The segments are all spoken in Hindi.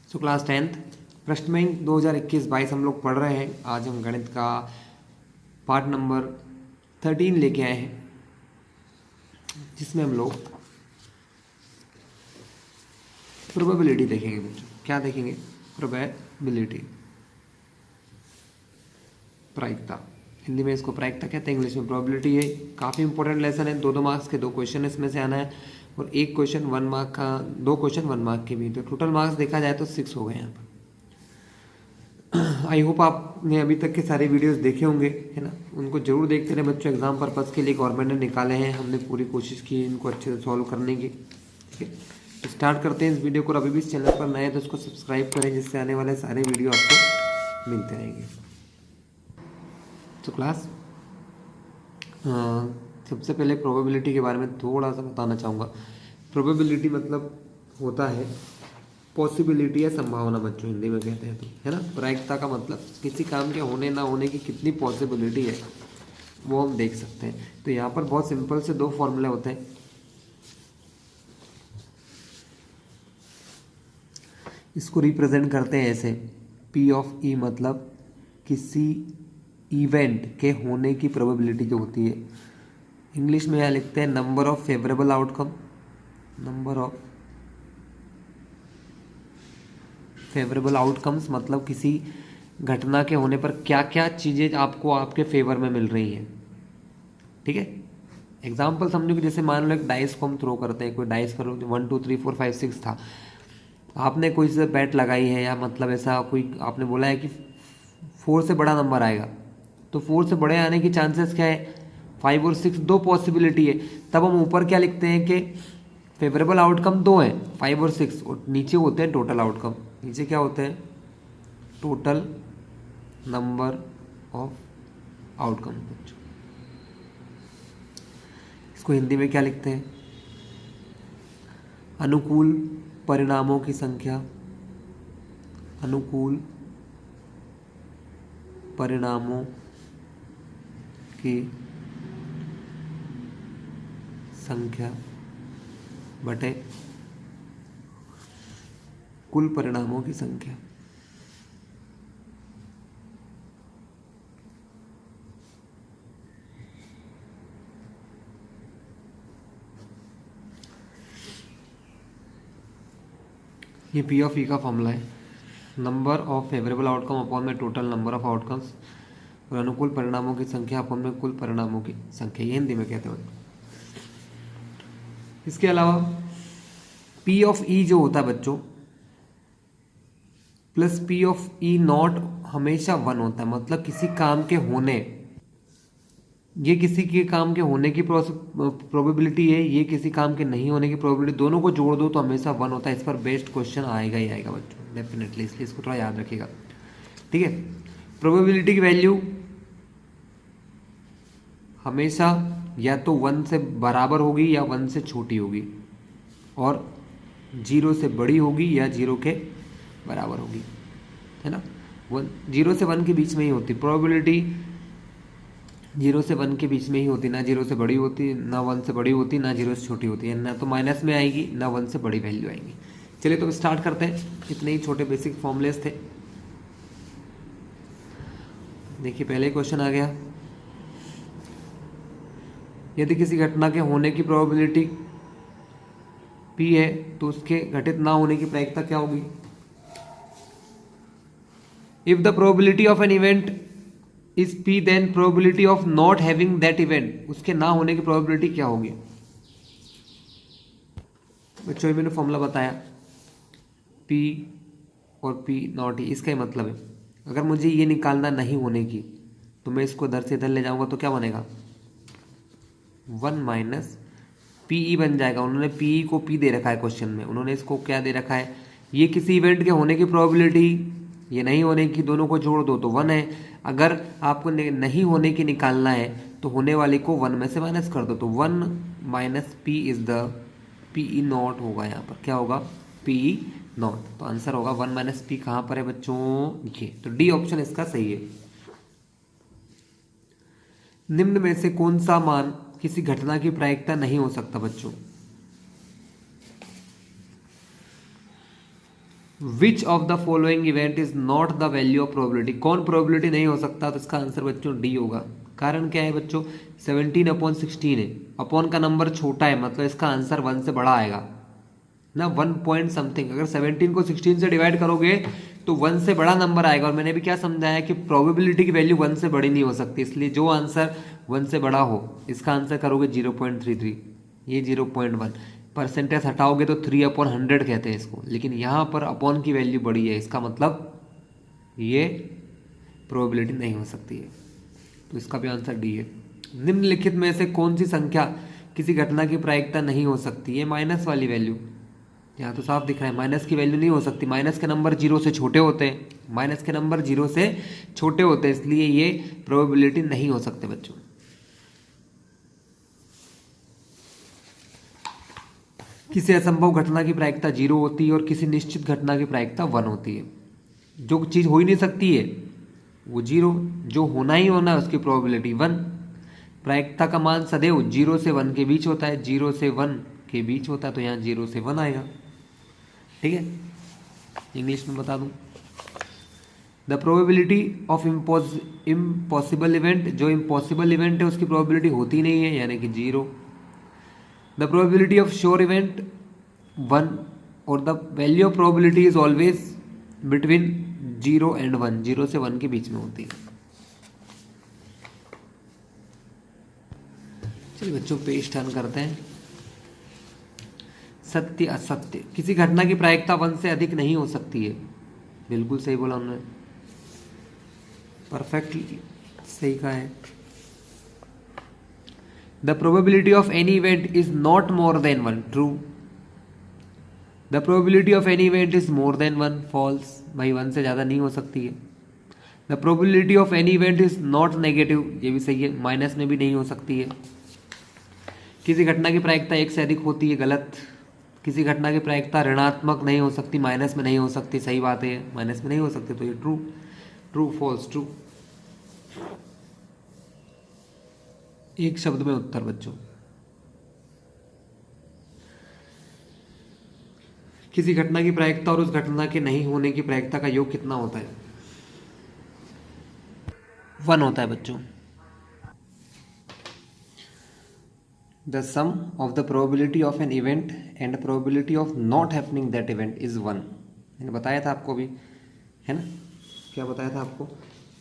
सो क्लास 10th प्रश्न बैंक 2021-22 हम लोग पढ़ रहे हैं। आज हम गणित का पार्ट नंबर 13 लेके आए हैं, जिसमें हम लोग प्रोबेबिलिटी देखेंगे। बच्चों क्या देखेंगे? प्रोबेबिलिटी, प्रायिकता। हिंदी में इसको प्रायिकता कहते हैं, इंग्लिश में प्रोबेबिलिटी है। काफ़ी इंपॉर्टेंट लेसन है। 2 मार्क्स के 2 क्वेश्चन इसमें से आना है और 1 क्वेश्चन 1 मार्क का, 2 क्वेश्चन 1 मार्क के भी। तो टोटल मार्क्स देखा जाए तो 6 हो गए यहाँ पर। आई होप आपने अभी तक के सारे वीडियोस देखे होंगे, है ना। उनको जरूर देखते रहे बच्चों। एग्जाम पर्पज़ के लिए गवर्नमेंट ने निकाले हैं, हमने पूरी कोशिश की इनको अच्छे से सॉल्व करने की। ठीक है, तो स्टार्ट करते हैं इस वीडियो को। अभी भी इस चैनल पर नए हैं तो उसको सब्सक्राइब करें, जिससे आने वाले सारे वीडियो आपको मिलते रहेंगे। तो क्लास सबसे पहले प्रोबेबिलिटी के बारे में थोड़ा सा बताना चाहूँगा। प्रोबेबिलिटी मतलब होता है पॉसिबिलिटी या संभावना, बच्चों हिंदी में कहते हैं तो, है ना। प्रायिकता का मतलब किसी काम के होने ना होने की कितनी पॉसिबिलिटी है वो हम देख सकते हैं। तो यहाँ पर बहुत सिंपल से 2 फॉर्मूले होते हैं। इसको रिप्रेजेंट करते हैं ऐसे, P ऑफ E मतलब किसी इवेंट के होने की प्रोबेबिलिटी जो होती है। इंग्लिश में यहाँ लिखते हैं number of favourable outcome, number of favourable outcomes मतलब किसी घटना के होने पर क्या क्या चीज़ें आपको आपके फेवर में मिल रही हैं। ठीक है, एग्जाम्पल समझो कि जैसे मान लो एक डाइस को हम थ्रो करते हैं, कोई डाइस पर 1 2 3 4 5 6 था, आपने कोई से बैट लगाई है, या मतलब ऐसा कोई आपने बोला है कि 4 से बड़ा नंबर आएगा, तो 4 से बड़े आने की चांसेस क्या है? 5 और 6, 2 पॉसिबिलिटी है। तब हम ऊपर क्या लिखते हैं कि फेवरेबल आउटकम 2 है, 5 और 6, और नीचे होते हैं टोटल आउटकम। नीचे क्या होते हैं? Total number of outcome. इसको हिंदी में क्या लिखते हैं? अनुकूल परिणामों की संख्या, अनुकूल परिणामों की संख्या बटे कुल परिणामों की संख्या। ये P ऑफ E का फॉर्मूला है, number of favourable outcome upon में टोटल नंबर ऑफ आउटकम्स, और अनुकूल परिणामों की संख्या अपॉन में कुल परिणामों की संख्या। ये हिंदी में कहते हैं। इसके अलावा P ऑफ E जो होता है बच्चों, plus P of E not हमेशा 1 होता है। मतलब किसी काम के होने, ये किसी के काम के होने की प्रोबेबिलिटी है, ये किसी काम के नहीं होने की प्रोबेबिलिटी, दोनों को जोड़ दो तो हमेशा 1 होता है। इस पर बेस्ट क्वेश्चन आएगा ही आएगा बच्चों, डेफिनेटली, इसलिए इसको थोड़ा याद रखिएगा। ठीक है, प्रोबेबिलिटी की वैल्यू हमेशा या तो 1 से बराबर होगी या 1 से छोटी होगी, और 0 से बड़ी होगी या 0 के बराबर होगी, है ना। 0 से 1 के बीच में ही होती प्रोबेबिलिटी, 0 से 1 के बीच में ही होती, ना 0 से बड़ी होती, ना 1 से बड़ी होती, ना 0 से छोटी होती है, ना तो माइनस में आएगी, ना 1 से बड़ी वैल्यू आएगी। चलिए तो स्टार्ट करते हैं। इतने ही छोटे बेसिक फॉर्मूलेस थे। देखिए पहले क्वेश्चन आ गया, यदि किसी घटना के होने की प्रोबेबिलिटी P है तो उसके घटित ना होने की प्रायिकता क्या होगी? If the probability of an event is P, then probability of not having that event, उसके ना होने की प्रोबेबिलिटी क्या होगी? बच्चों मैंने फॉर्मूला बताया, P और P नॉट ही। इसका ही मतलब है अगर मुझे ये निकालना नहीं होने की, तो मैं इसको इधर से इधर ले जाऊंगा तो क्या बनेगा? 1 माइनस PE बन जाएगा। उन्होंने PE को P दे रखा है क्वेश्चन में, उन्होंने इसको क्या दे रखा है? ये किसी इवेंट के होने की प्रोबेबिलिटी, ये नहीं होने की, दोनों को जोड़ दो तो 1 है। अगर आपको नहीं होने की निकालना है तो होने वाली को 1 में से माइनस कर दो, तो 1 minus P is the PE not होगा। यहाँ पर क्या होगा? PE not. तो आंसर होगा 1 माइनस P। कहाँ पर है बच्चों? ये तो डी ऑप्शन इसका सही है। निम्न में से कौन सा मान किसी घटना की प्रायिकता नहीं हो सकता बच्चों? Which of the following event is not the value of probability, कौन प्रोबेबिलिटी नहीं हो सकता, तो इसका आंसर बच्चों डी होगा। कारण क्या है बच्चों, 17/16 है, अपॉन का नंबर छोटा है, मतलब इसका आंसर 1 से बड़ा आएगा ना, 1 पॉइंट समथिंग। अगर 17 को 16 से डिवाइड करोगे तो 1 से बड़ा नंबर आएगा, और मैंने भी क्या समझाया कि प्रोबेबिलिटी की वैल्यू 1 से बड़ी नहीं हो सकती, इसलिए जो आंसर 1 से बड़ा हो इसका आंसर करोगे 0.33, ये 0.1। परसेंटेज हटाओगे तो 3/100 कहते हैं इसको, लेकिन यहाँ पर अपॉन की वैल्यू बड़ी है, इसका मतलब ये प्रोबेबिलिटी नहीं हो सकती है, तो इसका भी आंसर डी है। निम्नलिखित में से कौन सी संख्या किसी घटना की प्रायिकता नहीं हो सकती है, माइनस वाली वैल्यू, यहाँ तो साफ दिख रहा है माइनस की वैल्यू नहीं हो सकती, माइनस के नंबर 0 से छोटे होते हैं, माइनस के नंबर 0 से छोटे होते हैं, इसलिए ये प्रोबेबिलिटी नहीं हो सकते बच्चों। किसी असंभव घटना की प्रायिकता 0 होती है और किसी निश्चित घटना की प्रायिकता 1 होती है। जो चीज़ हो ही नहीं सकती है वो 0, जो होना ही होना है उसकी प्रोबेबिलिटी 1। प्रायिकता का मान सदैव 0 से 1 के बीच होता है, 0 से 1 के बीच होता है, तो यहाँ 0 से 1 आएगा। ठीक है, इंग्लिश में बता दूं, the probability of impossible event, जो इम्पॉसिबल इवेंट है उसकी प्रोबेबिलिटी होती नहीं है, यानी कि 0। The probability of sure event 1, और the value of probability is always between 0 and 1, 0 से 1 के बीच में होती है। चलिए बच्चों पेज टर्न करते हैं। सत्य असत्य, किसी घटना की प्रायिकता 1 से अधिक नहीं हो सकती है, बिल्कुल सही बोला उन्होंने, परफेक्टली सही कहा है। The probability of any event is not more than 1, true. The probability of any event is more than 1, false, भाई 1 से ज़्यादा नहीं हो सकती है। The probability of any event is not negative, ये भी सही है, माइनस में भी नहीं हो सकती है। किसी घटना की प्रायिकता 1 से अधिक होती है, गलत। किसी घटना की प्रायिकता ऋणात्मक नहीं हो सकती, माइनस में नहीं हो सकती, सही बात है, माइनस में नहीं हो सकती, तो ये ट्रू, ट्रू फॉल्स ट्रू। एक शब्द में उत्तर बच्चों, किसी घटना की प्रायिकता और उस घटना के नहीं होने की प्रायिकता का योग कितना होता है, 1 होता है बच्चों। The sum of the probability of an event and the probability of not happening that event is 1। मैंने बताया था आपको भी, है ना, क्या बताया था आपको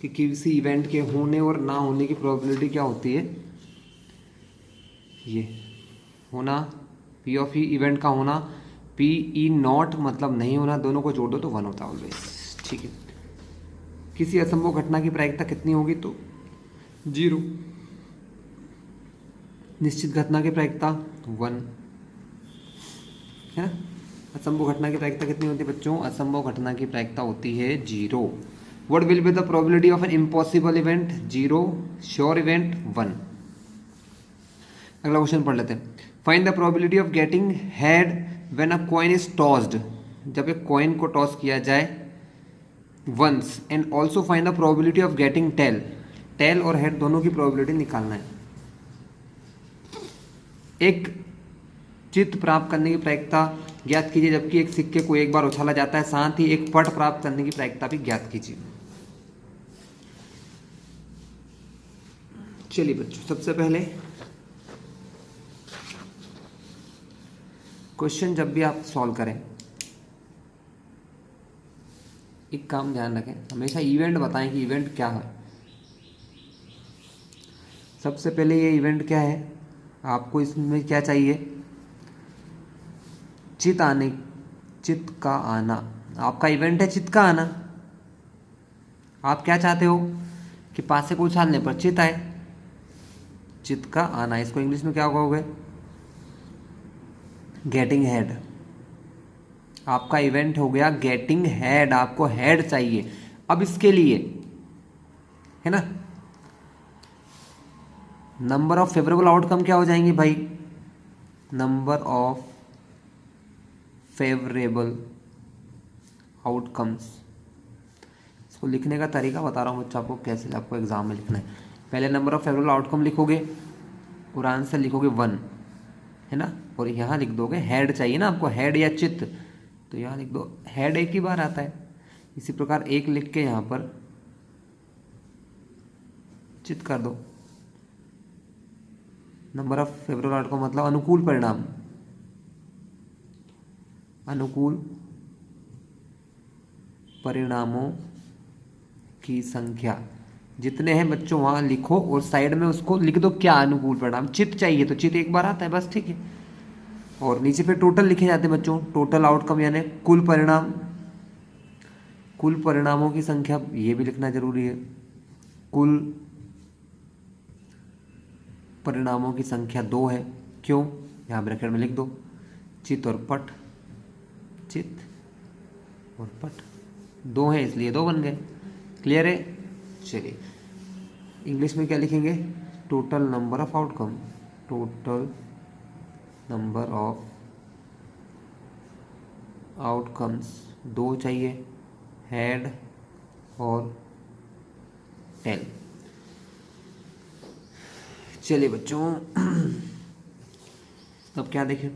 कि किसी इवेंट के होने और ना होने की प्रोबेबिलिटी क्या होती है, ये होना, पी ऑफ ई इवेंट का होना, पी ई नॉट मतलब नहीं होना, दोनों को जोड़ दो तो 1 होता है ऑलवेज। ठीक है, किसी असंभव घटना की प्रायिकता कितनी होगी, तो 0। निश्चित घटना की प्रायिकता 1 है ना। असंभव घटना की प्रायिकता कितनी होती है बच्चों, असंभव घटना की प्रायिकता होती है 0। What will be the probability of an impossible event, 0। Sure event 1। अगला क्वेश्चन पढ़ लेते हैं। Find the probability of getting head when a coin is tossed, जब एक कॉइन को टॉस किया जाए once, and also find the probability of getting tail, tail और हेड दोनों की प्रोबेबिलिटी निकालना है। एक चित्त प्राप्त करने की प्रायिकता ज्ञात कीजिए, जबकि एक सिक्के को एक बार उछाला जाता है, साथ ही एक पट प्राप्त करने की प्रायिकता भी ज्ञात कीजिए। चलिए बच्चों, सबसे पहले क्वेश्चन जब भी आप सॉल्व करें एक काम ध्यान रखें, हमेशा इवेंट बताएं कि इवेंट क्या है। सबसे पहले ये इवेंट क्या है, आपको इसमें क्या चाहिए, चित्त का आना। आपका इवेंट है चित्त का आना। आप क्या चाहते हो कि पासे को उछालने पर चित्त आए, चित्त का आना। इसको इंग्लिश में क्या कहोगे, गेटिंग हेड। आपका इवेंट हो गया गेटिंग हेड, आपको हेड चाहिए। अब इसके लिए है ना, नंबर ऑफ फेवरेबल आउटकम क्या हो जाएंगे भाई, नंबर ऑफ फेवरेबल आउटकम्स। इसको लिखने का तरीका बता रहा हूँ बच्चा आपको, कैसे आपको एग्जाम में लिखना है। पहले नंबर ऑफ फेवरेबल आउटकम लिखोगे और आंसर लिखोगे 1, है ना, और यहाँ लिख दोगे हेड चाहिए ना आपको, हेड या चित्त, तो यहाँ लिख दो हेड एक ही बार आता है। इसी प्रकार एक लिख के यहाँ पर चित कर दो। नंबर ऑफ फेवरेबल आउटकम मतलब अनुकूल परिणाम, अनुकूल परिणामों की संख्या जितने हैं बच्चों वहां लिखो और साइड में उसको लिख दो क्या अनुकूल परिणाम। चित चाहिए तो चित एक बार आता है बस, ठीक है। और नीचे फिर टोटल लिखे जाते हैं बच्चों, टोटल आउटकम यानी कुल परिणाम, कुल परिणामों की संख्या ये भी लिखना जरूरी है। कुल परिणामों की संख्या 2 है, क्यों, यहाँ ब्रैकेट में लिख दो चित और पट, चित और पट 2 है इसलिए 2 बन गए। क्लियर है। चलिए इंग्लिश में क्या लिखेंगे, total number of outcome, total number of outcomes 2 चाहिए, हेड और टेल। चलिए बच्चों अब क्या देखें,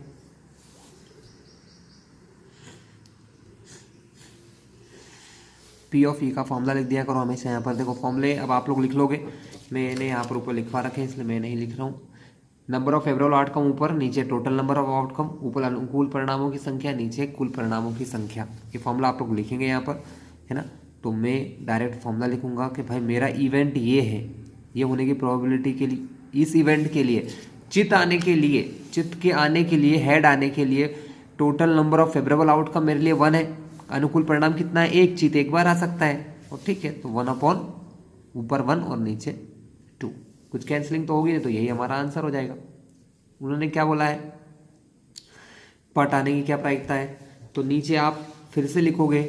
पी ऑफ ई का फॉर्मूला लिख दिया करो हमेशा। यहाँ पर देखो फॉर्मूले अब आप लोग लिख लोगे, मैंने यहाँ पर ऊपर लिखवा रखे हैं इसलिए मैं नहीं लिख रहा हूँ। नंबर ऑफ फेवरेबल आउटकम ऊपर, नीचे टोटल नंबर ऑफ आउटकम, ऊपर अनुकूल परिणामों की संख्या, नीचे कुल परिणामों की संख्या। ये फॉर्मूला आप लोग लिखेंगे यहाँ पर, है ना। तो मैं डायरेक्ट फॉर्मूला लिखूंगा कि भाई मेरा इवेंट ये है, ये होने की प्रोबेबिलिटी के लिए, इस इवेंट के लिए चित आने के लिए, चित के आने के लिए, हेड आने के लिए total number of favourable outcome मेरे लिए 1 है, अनुकूल परिणाम कितना है, एक, चित एक बार आ सकता है, और ठीक है। तो 1/, ऊपर 1 और नीचे 2, कुछ कैंसिलिंग तो होगी नहीं, तो यही हमारा आंसर हो जाएगा। उन्होंने क्या बोला है, पट आने की क्या प्रायिकता है, तो नीचे आप फिर से लिखोगे,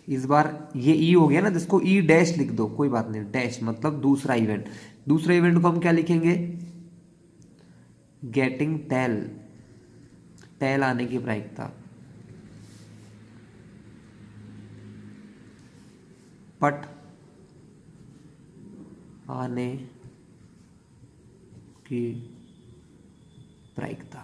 इस बार ये ई हो गया ना, जिसको ई डैश लिख दो, कोई बात नहीं, डैश मतलब दूसरा इवेंट। दूसरे इवेंट को हम क्या लिखेंगे, गेटिंग टेल, टेल आने की प्रायिकता, पट आने की प्रायिकता।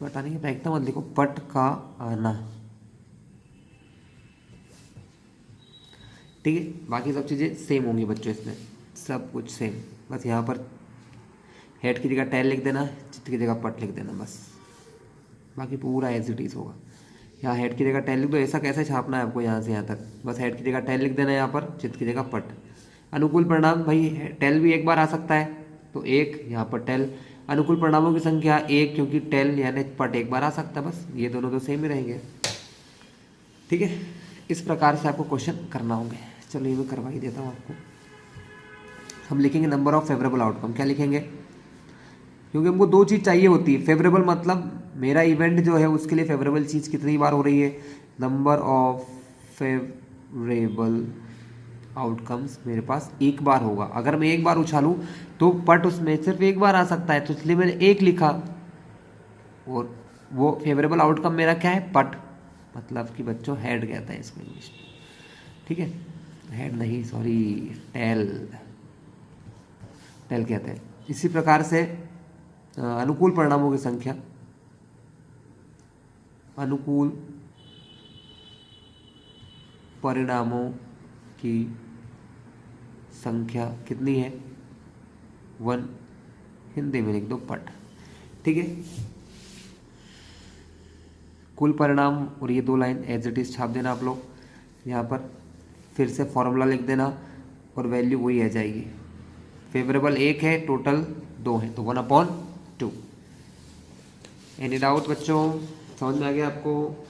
पट आने की प्रायिकता मत लिखो, पट का आना, ठीक है। बाकी सब चीज़ें सेम होंगी बच्चों, इसमें सब कुछ सेम, बस यहाँ पर हेड की जगह टेल लिख देना, चित की जगह पट लिख देना बस, बाकी पूरा एज इट इज होगा। यहाँ हेड की जगह टेल लिख दो, ऐसा कैसे छापना है आपको यहाँ से यहाँ तक, बस हेड की जगह टेल लिख देना, यहाँ पर चित की जगह पट। अनुकूल परिणाम भाई टेल भी एक बार आ सकता है, तो 1, यहाँ पर टेल। अनुकूल परिणामों की संख्या 1, क्योंकि टेल यानी पट एक बार आ सकता है, बस ये दोनों तो सेम ही रहेंगे, ठीक है। इस प्रकार से आपको क्वेश्चन करना होंगे। चलो ये मैं करवा ही देता हूँ आपको। हम लिखेंगे नंबर ऑफ फेवरेबल आउटकम, क्या लिखेंगे, क्योंकि हमको 2 चीज़ चाहिए होती है। फेवरेबल मतलब मेरा इवेंट जो है उसके लिए फेवरेबल चीज़ कितनी बार हो रही है, नंबर ऑफ फेवरेबल आउटकम्स मेरे पास एक बार होगा। अगर मैं एक बार उछालूं तो पट उसमें सिर्फ एक बार आ सकता है, तो इसलिए मैंने 1 लिखा, और वो फेवरेबल आउटकम मेरा क्या है, पट, मतलब कि बच्चों हेड कहते हैं इसको इंग्लिश में, ठीक है। हेड नहीं, सॉरी, टेल, टेल कहते हैं। इसी प्रकार से अनुकूल परिणामों की संख्या, अनुकूल परिणामों की संख्या कितनी है, 1, हिंदी में लिख दो पट, ठीक है। कुल परिणाम और ये 2 लाइन एज इट इज छाप देना आप लोग, यहाँ पर फिर से फॉर्मूला लिख देना और वैल्यू वही आ जाएगी। फेवरेबल 1 है, टोटल 2 है, तो 1/2। एनी डाउट बच्चों, समझ में आ गया आपको।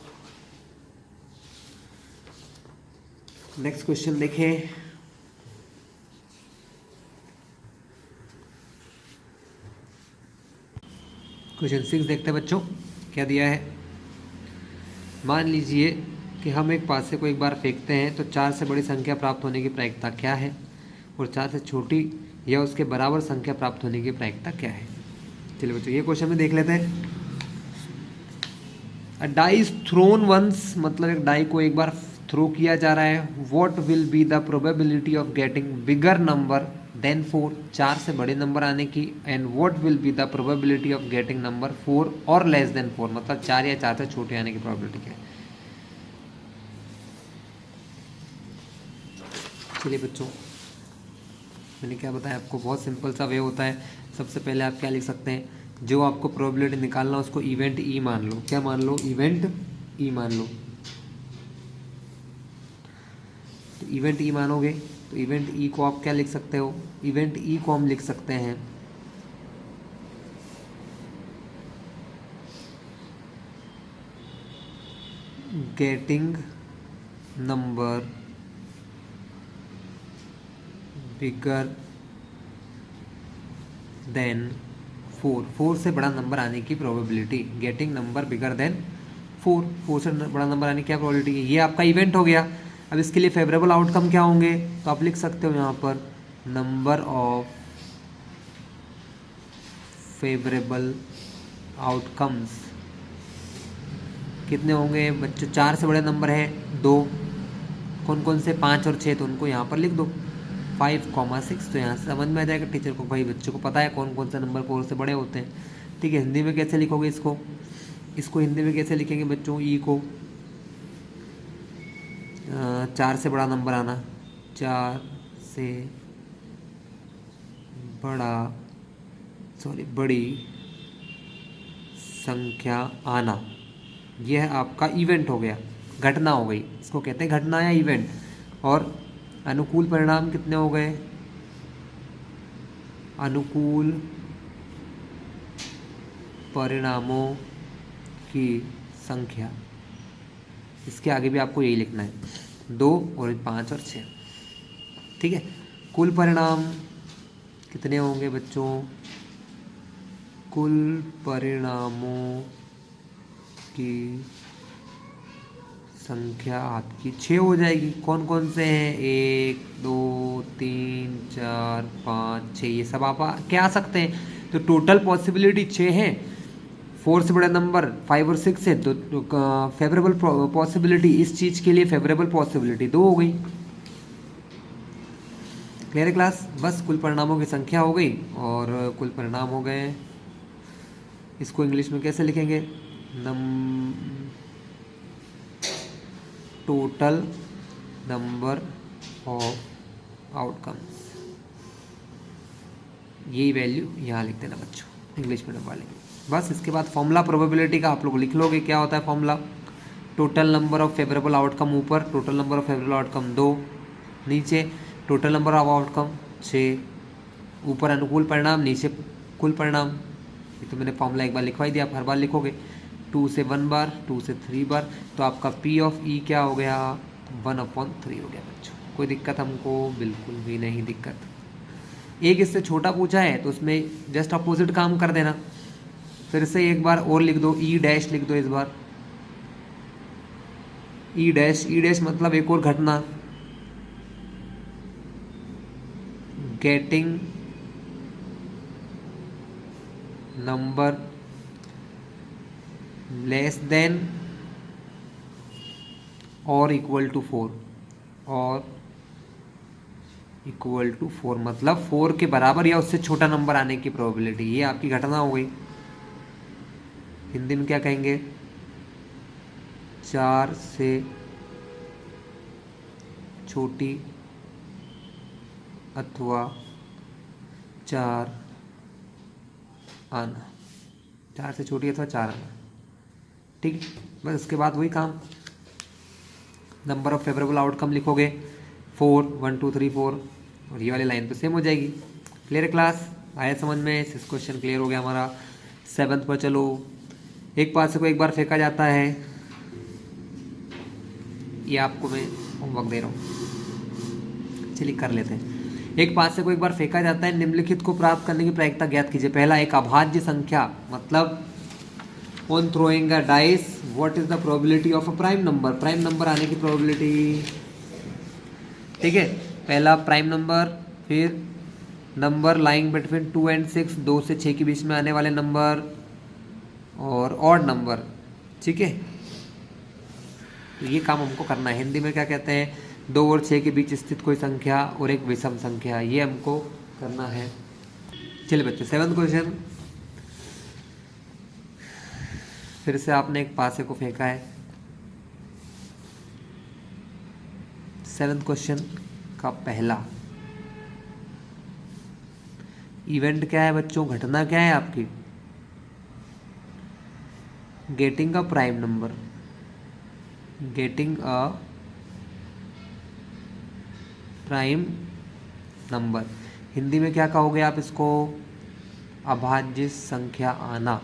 नेक्स्ट क्वेश्चन देखें। क्वेश्चन 6 देखते हैं बच्चों, क्या दिया है। मान लीजिए कि हम एक पासे को एक बार फेंकते हैं तो 4 से बड़ी संख्या प्राप्त होने की प्रायिकता क्या है, और 4 से छोटी या उसके बराबर संख्या प्राप्त होने की प्रायिकता क्या है। चलिए बच्चों ये क्वेश्चन में देख लेते हैं। अ डाई इज थ्रोन वंस, मतलब एक डाई को एक बार थ्रो किया जा रहा है। What will be the probability of getting bigger number than 4, 4 से बड़े नंबर आने की, and what will be the probability of getting number 4 और लेस देन 4, मतलब 4 या 4 से छोटे आने की प्रोबेबिलिटी क्या है। चलिए बच्चों, मैंने क्या बताया आपको, बहुत सिंपल सा वे होता है। सबसे पहले आप क्या लिख सकते हैं, जो आपको प्रोबेबिलिटी निकालना उसको इवेंट ई मान लो। क्या मान लो? इवेंट ई मान लो। तो इवेंट ई मानोगे तो इवेंट ई को आप क्या लिख सकते हो? इवेंट ई को हम लिख सकते हैं गेटिंग नंबर बिगर देन 4, 4 से बड़ा नंबर आने की probability. Getting number bigger than 4, 4 से बड़ा नंबर आने की क्या प्रोबेबिलिटी है? ये आपका इवेंट हो गया। अब इसके लिए फेवरेबल आउटकम क्या होंगे? तो आप लिख सकते हो यहाँ पर नंबर ऑफ फेवरेबल आउटकम्स कितने होंगे बच्चों? 4 से बड़े नंबर है 2, कौन कौन से? 5 और 6, तो उनको यहाँ पर लिख दो 5,6। तो यहाँ से समझ में आ जाएगा टीचर को, भाई बच्चों को पता है कौन कौन सा नंबर 4 से बड़े होते हैं। ठीक है, हिंदी में कैसे लिखोगे इसको? इसको हिंदी में कैसे लिखेंगे बच्चों? ई को 4 से बड़ा नंबर आना, 4 से बड़ी संख्या आना, यह आपका इवेंट हो गया, घटना हो गई। इसको कहते हैं घटना या इवेंट। और अनुकूल परिणाम कितने हो गए? अनुकूल परिणामों की संख्या, इसके आगे भी आपको यही लिखना है, 2 और 5 और 6। ठीक है, कुल परिणाम कितने होंगे बच्चों? कुल परिणामों की संख्या आपकी 6 हो जाएगी। कौन कौन से हैं? 1 2 3 4 5 6, ये सब आप क्या आ सकते हैं। तो टोटल पॉसिबिलिटी 6 है, 4 से बड़ा नंबर 5 और 6 है, तो फेवरेबल पॉसिबिलिटी इस चीज़ के लिए फेवरेबल पॉसिबिलिटी 2 हो गई। क्लियर है क्लास? बस कुल परिणामों की संख्या हो गई और कुल परिणाम हो गए। इसको इंग्लिश में कैसे लिखेंगे? टोटल नंबर ऑफ आउटकम्स, यही वैल्यू यहाँ लिख देना बच्चों, इंग्लिश में डबा लेंगे। बस इसके बाद फॉर्मूला प्रोबेबिलिटी का आप लोग लिख लोगे। क्या होता है formula? Total number of favourable outcome ऊपर, total number of favourable outcome 2, नीचे टोटल नंबर ऑफ आउटकम 6, ऊपर अनुकूल परिणाम, नीचे कुल परिणाम। ये तो मैंने फॉर्मूला एक बार लिखवाई दिया, आप हर बार लिखोगे। 2 से 1 बार, 2 से 3 बार, तो आपका P ऑफ E क्या हो गया? 1/3 हो गया बच्चों। कोई दिक्कत हमको? बिल्कुल भी नहीं दिक्कत। एक इससे छोटा पूछा है तो उसमें जस्ट अपोजिट काम कर देना। फिर से एक बार और लिख दो, E डैश लिख दो इस बार, E डैश मतलब एक और घटना, गेटिंग नंबर लेस देन और इक्वल टू 4, और इक्वल टू 4 मतलब 4 के बराबर या उससे छोटा नंबर आने की प्रोबेबिलिटी। ये आपकी घटना हो गई। हिंदी में क्या कहेंगे? 4 से छोटी अथवा 4 आना, 4 से छोटी अथवा 4 आना। ठीक है, बस उसके बाद वही काम, नंबर ऑफ फेवरेबल आउटकम लिखोगे 4, 1 2 3 4, और ये वाली लाइन तो सेम हो जाएगी। क्लियर है क्लास? आया समझ में? इस क्वेश्चन क्लियर हो गया हमारा। 7th पर चलो। एक पासे को एक बार फेंका जाता है, ये आपको मैं होमवर्क दे रहा हूँ, चलिए कर लेते हैं। एक पासे को एक बार फेंका जाता है, निम्नलिखित को प्राप्त करने की प्रायिकता ज्ञात कीजिए। पहला, एक अभाज्य संख्या, मतलब on throwing a dice what is the probability of a prime number, prime number आने की प्रोबेबिलिटी। ठीक है, पहला प्राइम नंबर, फिर नंबर लाइंग बिटवीन 2 and 6, 2 से 6 के बीच में आने वाले नंबर, और ऑड नंबर। ठीक है, तो ये काम हमको करना है। हिंदी में क्या कहते हैं? 2 और 6 के बीच स्थित कोई संख्या और एक विषम संख्या, ये हमको करना है। चलिए बच्चों, 7th क्वेश्चन। फिर से आपने एक पासे को फेंका है। 7th क्वेश्चन का पहला इवेंट क्या है बच्चों, घटना क्या है आपकी? Getting a prime number, getting a prime number. Hindi में क्या कहोगे आप इसको? अभाज्य संख्या आना,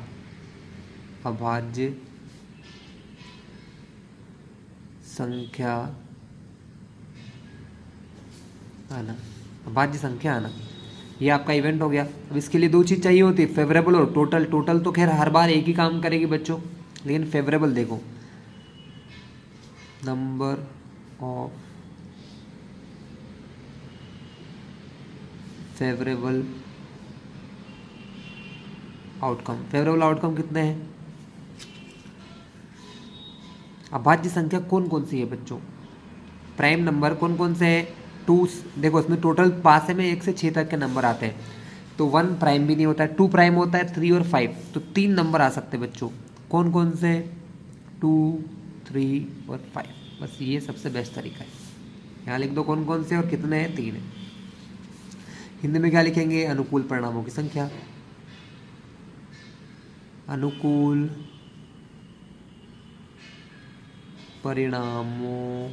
अभाज्य संख्या आना, अभाज्य संख्या आना। ये आपका इवेंट हो गया। अब इसके लिए 2 चीज़ चाहिए होती है, फेवरेबल और टोटल। टोटल तो खैर हर बार एक ही काम करेगी बच्चों, लेकिन फेवरेबल देखो, number of favourable outcome. Favourable outcome कितने हैं? अभाज्य संख्या कौन कौन सी है बच्चों? प्राइम नंबर कौन कौन से है? 2। देखो इसमें टोटल पासे में 1 से 6 तक के नंबर आते हैं, तो 1 प्राइम भी नहीं होता है, 2 प्राइम होता है, 3 और 5, तो 3 नंबर आ सकते हैं बच्चों। कौन कौन से? 2, 3 और 5। बस ये सबसे बेस्ट तरीका है। यहाँ लिख दो कौन कौन से और कितने हैं, 3 है। हिंदी में क्या लिखेंगे? अनुकूल परिणामों की संख्या, अनुकूल परिणामों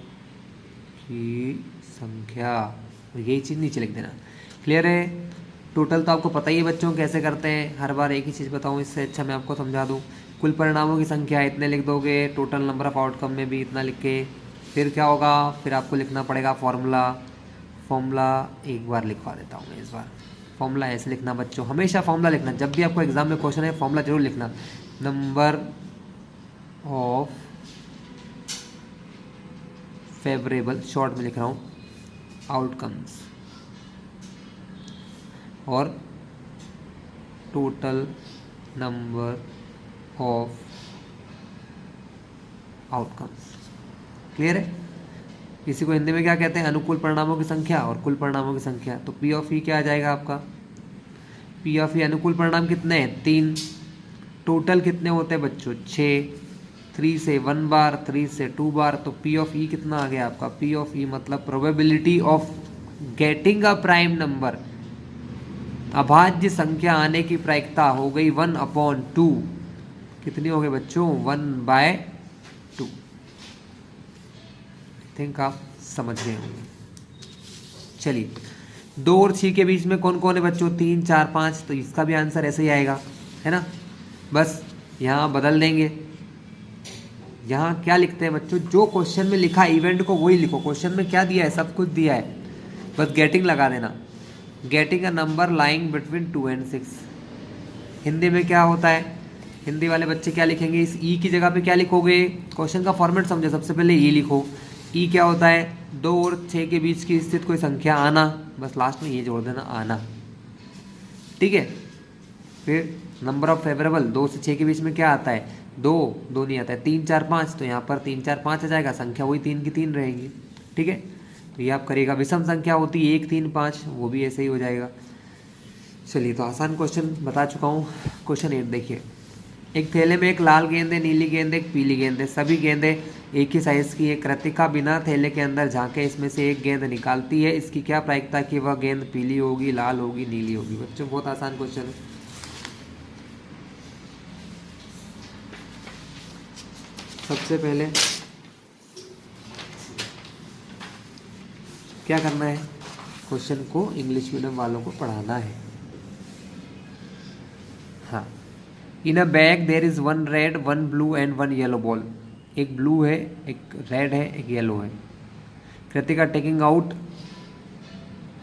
की संख्या, और यही चीज़ नीचे लिख देना। क्लियर है? टोटल तो आपको पता ही है बच्चों कैसे करते हैं, हर बार एक ही चीज़ बताऊँ, इससे अच्छा मैं आपको समझा दूँ। कुल परिणामों की संख्या इतने लिख दोगे, टोटल नंबर ऑफ आउटकम में भी इतना लिख के, फिर क्या होगा? फिर आपको लिखना पड़ेगा फॉर्मूला। फॉर्मूला एक बार लिखवा देता हूँ मैं इस बार। फॉर्मूला ऐसे लिखना बच्चों, हमेशा फॉर्मूला लिखना, जब भी आपको एग्जाम में क्वेश्चन है फॉर्मूला जरूर लिखना। नंबर ऑफ फेवरेबल, शॉर्ट में लिख रहा हूँ, आउटकम्स, और total number of outcomes. Clear है? इसी को हिंदी में क्या कहते हैं? अनुकूल परिणामों की संख्या और कुल परिणामों की संख्या। तो पी ऑफ ई क्या आ जाएगा आपका? पी ऑफ ई, अनुकूल परिणाम कितने हैं? 3। टोटल कितने होते हैं बच्चों? 6। 3 से 1 बार, 3 से 2 बार, तो पी ऑफ ई कितना आ गया आपका? पी ऑफ ई मतलब probability of getting a prime number, अभाज्य संख्या आने की प्रायिकता हो गई 1/2। कितनी हो गई बच्चों? 1/2। थिंक आप समझ गए होंगे। चलिए, 2 और 6 के बीच में कौन कौन है बच्चों? 3, 4, 5, तो इसका भी आंसर ऐसे ही आएगा, है ना? बस यहाँ बदल देंगे। यहाँ क्या लिखते हैं बच्चों? जो क्वेश्चन में लिखा इवेंट को वही लिखो। क्वेश्चन में क्या दिया है? सब कुछ दिया है, बस गेटिंग लगा देना। Getting a number lying between 2 and 6। Hindi में क्या होता है? हिंदी वाले बच्चे क्या लिखेंगे? इस ई की जगह पे क्या लिखोगे? क्वेश्चन का फॉर्मेट समझो, सबसे पहले ई लिखो। ई क्या होता है? 2 और 6 के बीच की स्थित कोई संख्या आना, बस लास्ट में ये जोड़ देना, आना। ठीक है? फिर नंबर ऑफ फेवरेबल, 2 से 6 के बीच में क्या आता है? 2 नहीं आता है, 3, 4, 5, तो यहाँ पर 3, 4, 5 आ जाएगा, संख्या वही 3 की 3 रहेगी। ठीक है? तो ये आप करिएगा। विषम संख्या होती है 1, 3, 5, वो भी ऐसे ही हो जाएगा। चलिए, तो आसान क्वेश्चन बता चुका हूँ। क्वेश्चन 8 देखिए। एक थैले में एक लाल गेंद है, नीली गेंद है, एक पीली गेंद है। सभी गेंदें एक ही साइज की है। कृतिका बिना थैले के अंदर झांके इसमें से एक गेंद निकालती है। इसकी क्या प्रायिकता कि वह गेंद पीली होगी, लाल होगी, नीली होगी? बच्चों बहुत आसान क्वेश्चन है। सबसे पहले क्या करना है? क्वेश्चन को इंग्लिश मीडियम वालों को पढ़ाना है। हाँ, in a bag there is 1 red, 1 blue and 1 yellow ball. एक ब्लू है, एक रेड है, एक येलो है। Kritika taking out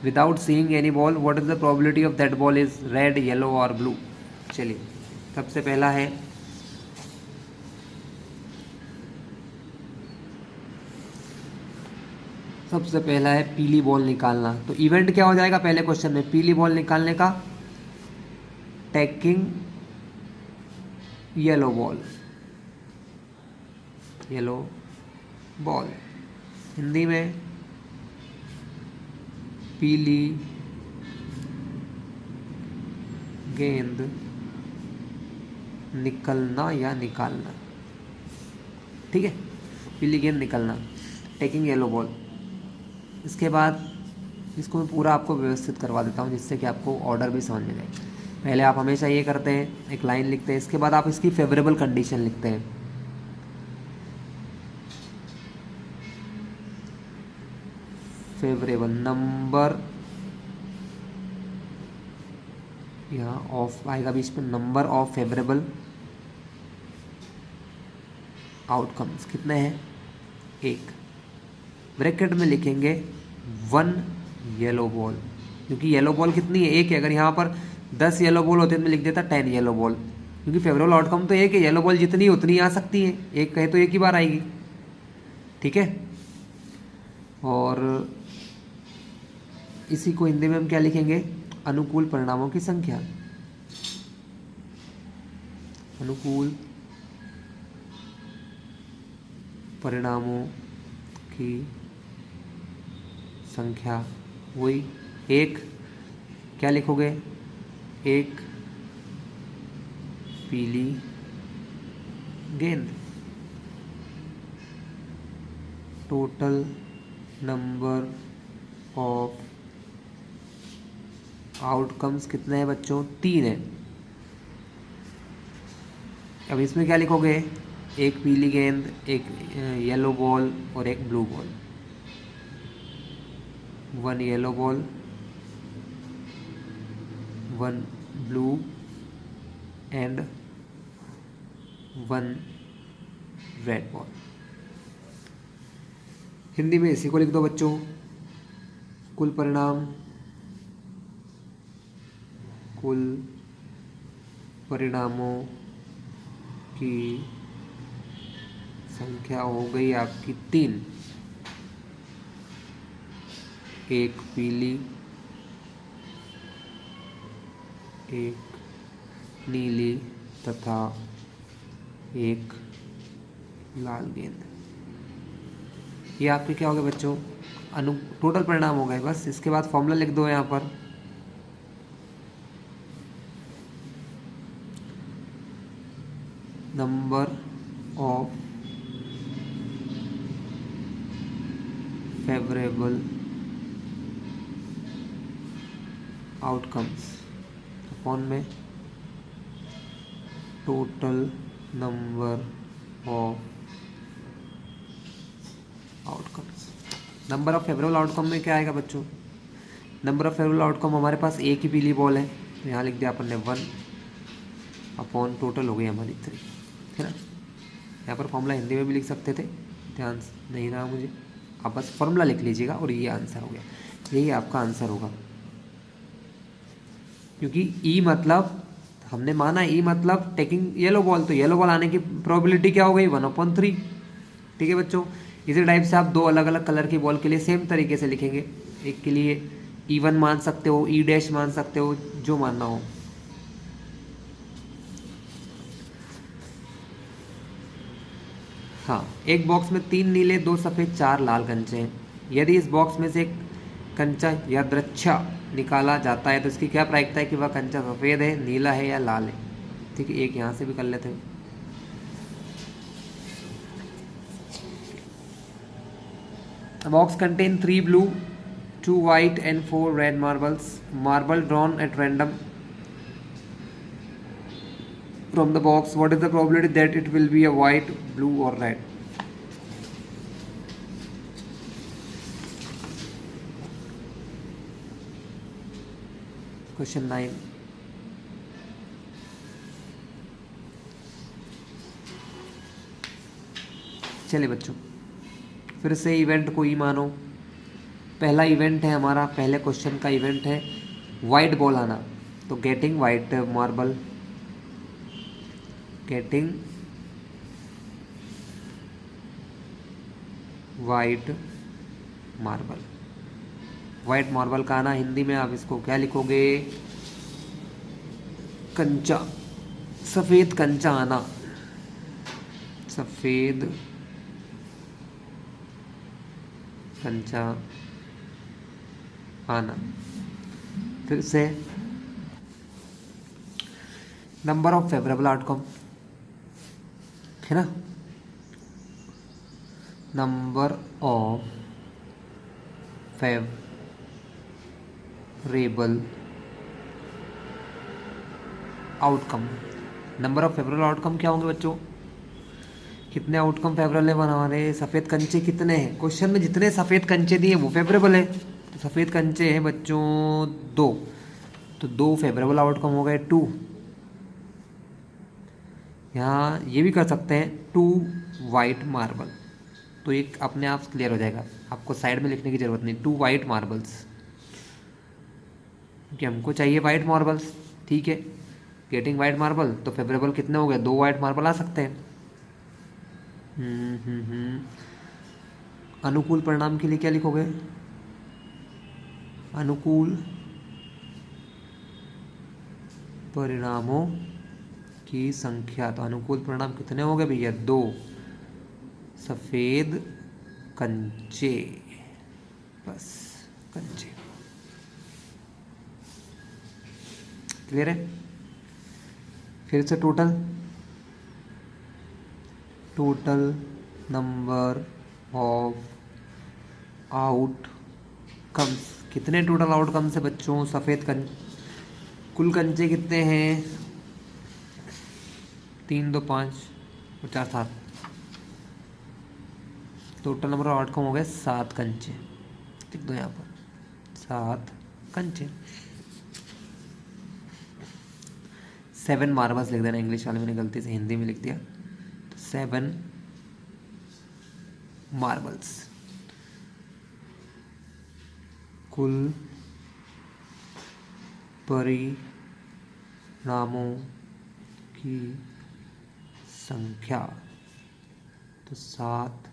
without seeing any ball, what is the probability of that ball is red, yellow और ब्लू? चलिए, सबसे पहला है पीली बॉल निकालना। तो इवेंट क्या हो जाएगा पहले क्वेश्चन में? पीली बॉल निकालने का, taking yellow ball, yellow ball. Hindi में पीली गेंद निकलना या निकालना, ठीक है, पीली गेंद निकलना, टेकिंग येलो बॉल। इसके बाद इसको मैं पूरा आपको व्यवस्थित करवा देता हूँ जिससे कि आपको ऑर्डर भी समझ में जाए। पहले आप हमेशा ये करते हैं, एक लाइन लिखते हैं, इसके बाद आप इसकी फेवरेबल कंडीशन लिखते हैं। फेवरेबल नंबर, यहाँ ऑफ आएगा बीच में, नंबर ऑफ फेवरेबल आउटकम्स कितने हैं, 1। ब्रैकेट में लिखेंगे 1 येलो बॉल, क्योंकि येलो बॉल कितनी है, 1 है। अगर यहाँ पर 10 येलो बॉल होते तो मैं लिख देता 10 येलो बॉल, क्योंकि फेवरेबल आउटकम तो 1 है, येलो बॉल जितनी उतनी आ सकती है, 1 कहे तो 1 ही बार आएगी, ठीक है। और इसी को हिंदी में हम क्या लिखेंगे, अनुकूल परिणामों की संख्या, अनुकूल परिणामों की संख्या, वही 1, क्या लिखोगे, 1 पीली गेंद, टोटल नंबर ऑफ आउटकम्स कितने हैं बच्चों, 3 है। अब इसमें क्या लिखोगे, 1 पीली गेंद, 1 येलो बॉल और 1 blue ball, 1 yellow ball, 1 blue and 1 red ball. Hindi में इसी को लिख दो बच्चों, कुल परिणाम, कुल परिणामों की संख्या हो गई आपकी 3, 1 पीली, 1 नीली तथा 1 लाल गेंद। ये आपके क्या हो गए बच्चों, टोटल परिणाम हो गए। बस इसके बाद फॉर्मूला लिख दो यहाँ पर, number of favourable outcomes upon में total number of outcomes. Number of favourable outcome में क्या आएगा बच्चों, नंबर ऑफ फेवरेबल आउटकम हमारे पास 1 ही पीली बॉल है, तो यहाँ लिख दिया अपन ने 1 अपॉन टोटल हो गई हमारी 3, है ना। यहाँ पर फॉर्मूला हिंदी में भी लिख सकते थे, ध्यान नहीं रहा मुझे, आप बस फॉर्मूला लिख लीजिएगा और ये आंसर हो गया, यही आपका आंसर होगा। क्योंकि ई मतलब हमने माना, ई मतलब टेकिंग येलो बॉल, तो येलो बॉल आने की प्रोबेबिलिटी क्या हो गई, 1/3, ठीक है बच्चों। इसी टाइप से आप 2 अलग अलग कलर की बॉल के लिए सेम तरीके से लिखेंगे, एक के लिए E1 मान सकते हो, ई डैश मान सकते हो, जो मानना हो। हाँ, एक बॉक्स में 3 नीले, 2 सफ़ेद, 4 लाल कंचे हैं। यदि इस बॉक्स में से एक कंचा यादृच्छा निकाला जाता है तो इसकी क्या प्रायिकता है कि वह कंचा सफ़ेद है, नीला है या लाल है, ठीक है। एक यहाँ से भी कर लेते हैं। The box contains 3 blue, 2 white and 4 red marbles. Marble drawn at random from the box. What is the probability that it will be a white, blue or red? Question 9. चलिए बच्चों, फिर से इवेंट को ही मानो। पहला इवेंट है हमारा, पहले क्वेश्चन का इवेंट है वाइट बॉल आना, तो getting white marble, getting white marble. White marble का आना, हिंदी में आप इसको क्या लिखोगे, कंचा, सफ़ेद कंचा आना, सफ़ेद कंचा आना। फिर से नंबर ऑफ फेवरेबल आउटकम, है ना, number of favourable outcome. Number of favourable outcome क्या होंगे बच्चों? कितने आउटकम फेवरेबल है हमारे? सफ़ेद कंचे कितने हैं? क्वेश्चन में जितने सफ़ेद कंचे दिए वो फेवरेबल है, तो सफ़ेद कंचे हैं बच्चों 2, तो 2 फेवरेबल आउटकम हो गए 2। यहाँ ये भी कर सकते हैं 2 वाइट मार्बल, तो एक अपने आप क्लियर हो जाएगा, आपको साइड में लिखने की ज़रूरत नहीं, 2 वाइट मार्बल्स, क्योंकि हमको चाहिए वाइट मार्बल्स। ठीक है, गेटिंग वाइट मार्बल, तो फेवरेबल कितने हो गए? 2 वाइट मार्बल आ सकते हैं। अनुकूल परिणाम के लिए क्या लिखोगे? अनुकूल परिणामों की संख्या, तो अनुकूल परिणाम कितने हो गए भैया? 2 सफ़ेद कंचे, बस कंचे। क्लियर है? फिर से टोटल नंबर ऑफ आउटकम्स, कितने टोटल आउटकम्स है बच्चों? सफ़ेद कुल कंचे कितने हैं? 3 2 5 और 4 7, टोटल नंबर ऑफ आउटकम हो गए 7 कंचे। लिख दो यहाँ पर 7 कंचे। 7 मार्बल्स लिख देना, इंग्लिश वाले मैंने गलती से हिंदी में लिख दिया, तो 7 मार्बल्स। कुल परिणामों की संख्या, तो 7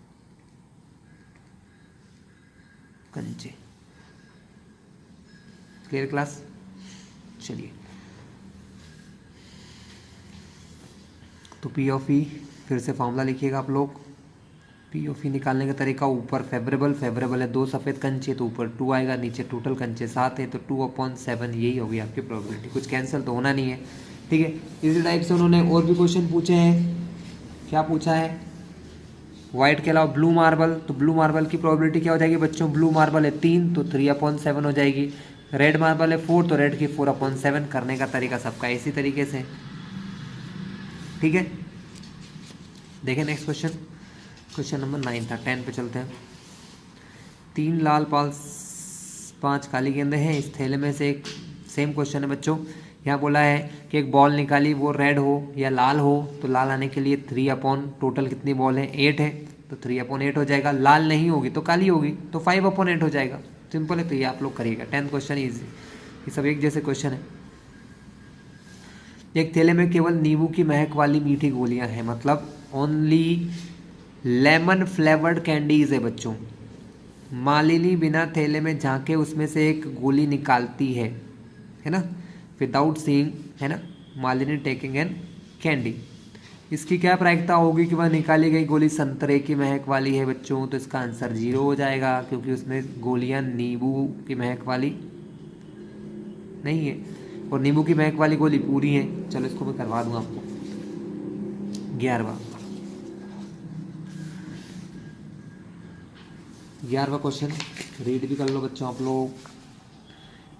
कंचे। Clear class? चलिए, तो पी ऑफ ई फिर से फॉर्मूला लिखिएगा आप लोग। पी ऑफ ई निकालने का तरीका, ऊपर फेवरेबल है 2 सफ़ेद कंचे, तो ऊपर 2 आएगा, नीचे टोटल कंचे 7 है, तो 2/7, यही होगी आपकी प्रोबेबिलिटी। कुछ कैंसिल तो होना नहीं है। ठीक है, इसी टाइप से उन्होंने और भी क्वेश्चन पूछे हैं। क्या पूछा है? वाइट के अलावा ब्लू मार्बल, तो ब्लू मार्बल की प्रोबेबिलिटी क्या हो जाएगी बच्चों? ब्लू मार्बल है 3, तो 3/7 हो जाएगी। रेड मार्बल है 4, तो रेड की 4/7। करने का तरीका सबका इसी तरीके से। ठीक है, देखें नेक्स्ट क्वेश्चन, क्वेश्चन नंबर 9 था। 10 पे चलते हैं। 3 लाल 5 काली गेंदें हैं, इस थैले में से एक, सेम क्वेश्चन है बच्चों। यहाँ बोला है कि एक बॉल निकाली, वो रेड हो या लाल हो, तो लाल आने के लिए 3 टोटल कितनी बॉल है? 8 है, तो 3/8 हो जाएगा। लाल नहीं होगी तो काली होगी, तो 5/8 हो जाएगा। सिंपल है, तो ये आप लोग करिएगा। 10th क्वेश्चन ईजी, ये सब एक जैसे क्वेश्चन है। एक थैले में केवल नींबू की महक वाली मीठी गोलियां हैं, मतलब ओनली लेमन फ्लेवर्ड कैंडीज है बच्चों। मालिनी बिना थैले में झांके उसमें से एक गोली निकालती है ना, विदाउट सीइंग, है ना, मालिनी टेकिंग एन कैंडी। इसकी क्या प्रायिकता होगी कि वह निकाली गई गोली संतरे की महक वाली है बच्चों? तो इसका आंसर 0 हो जाएगा, क्योंकि उसमें गोलियां नींबू की महक वाली नहीं है, और नींबू की महक वाली गोली पूरी है। चलो इसको मैं करवा दूँ आपको। 11वां क्वेश्चन रीड भी कर लो बच्चों आप लोग।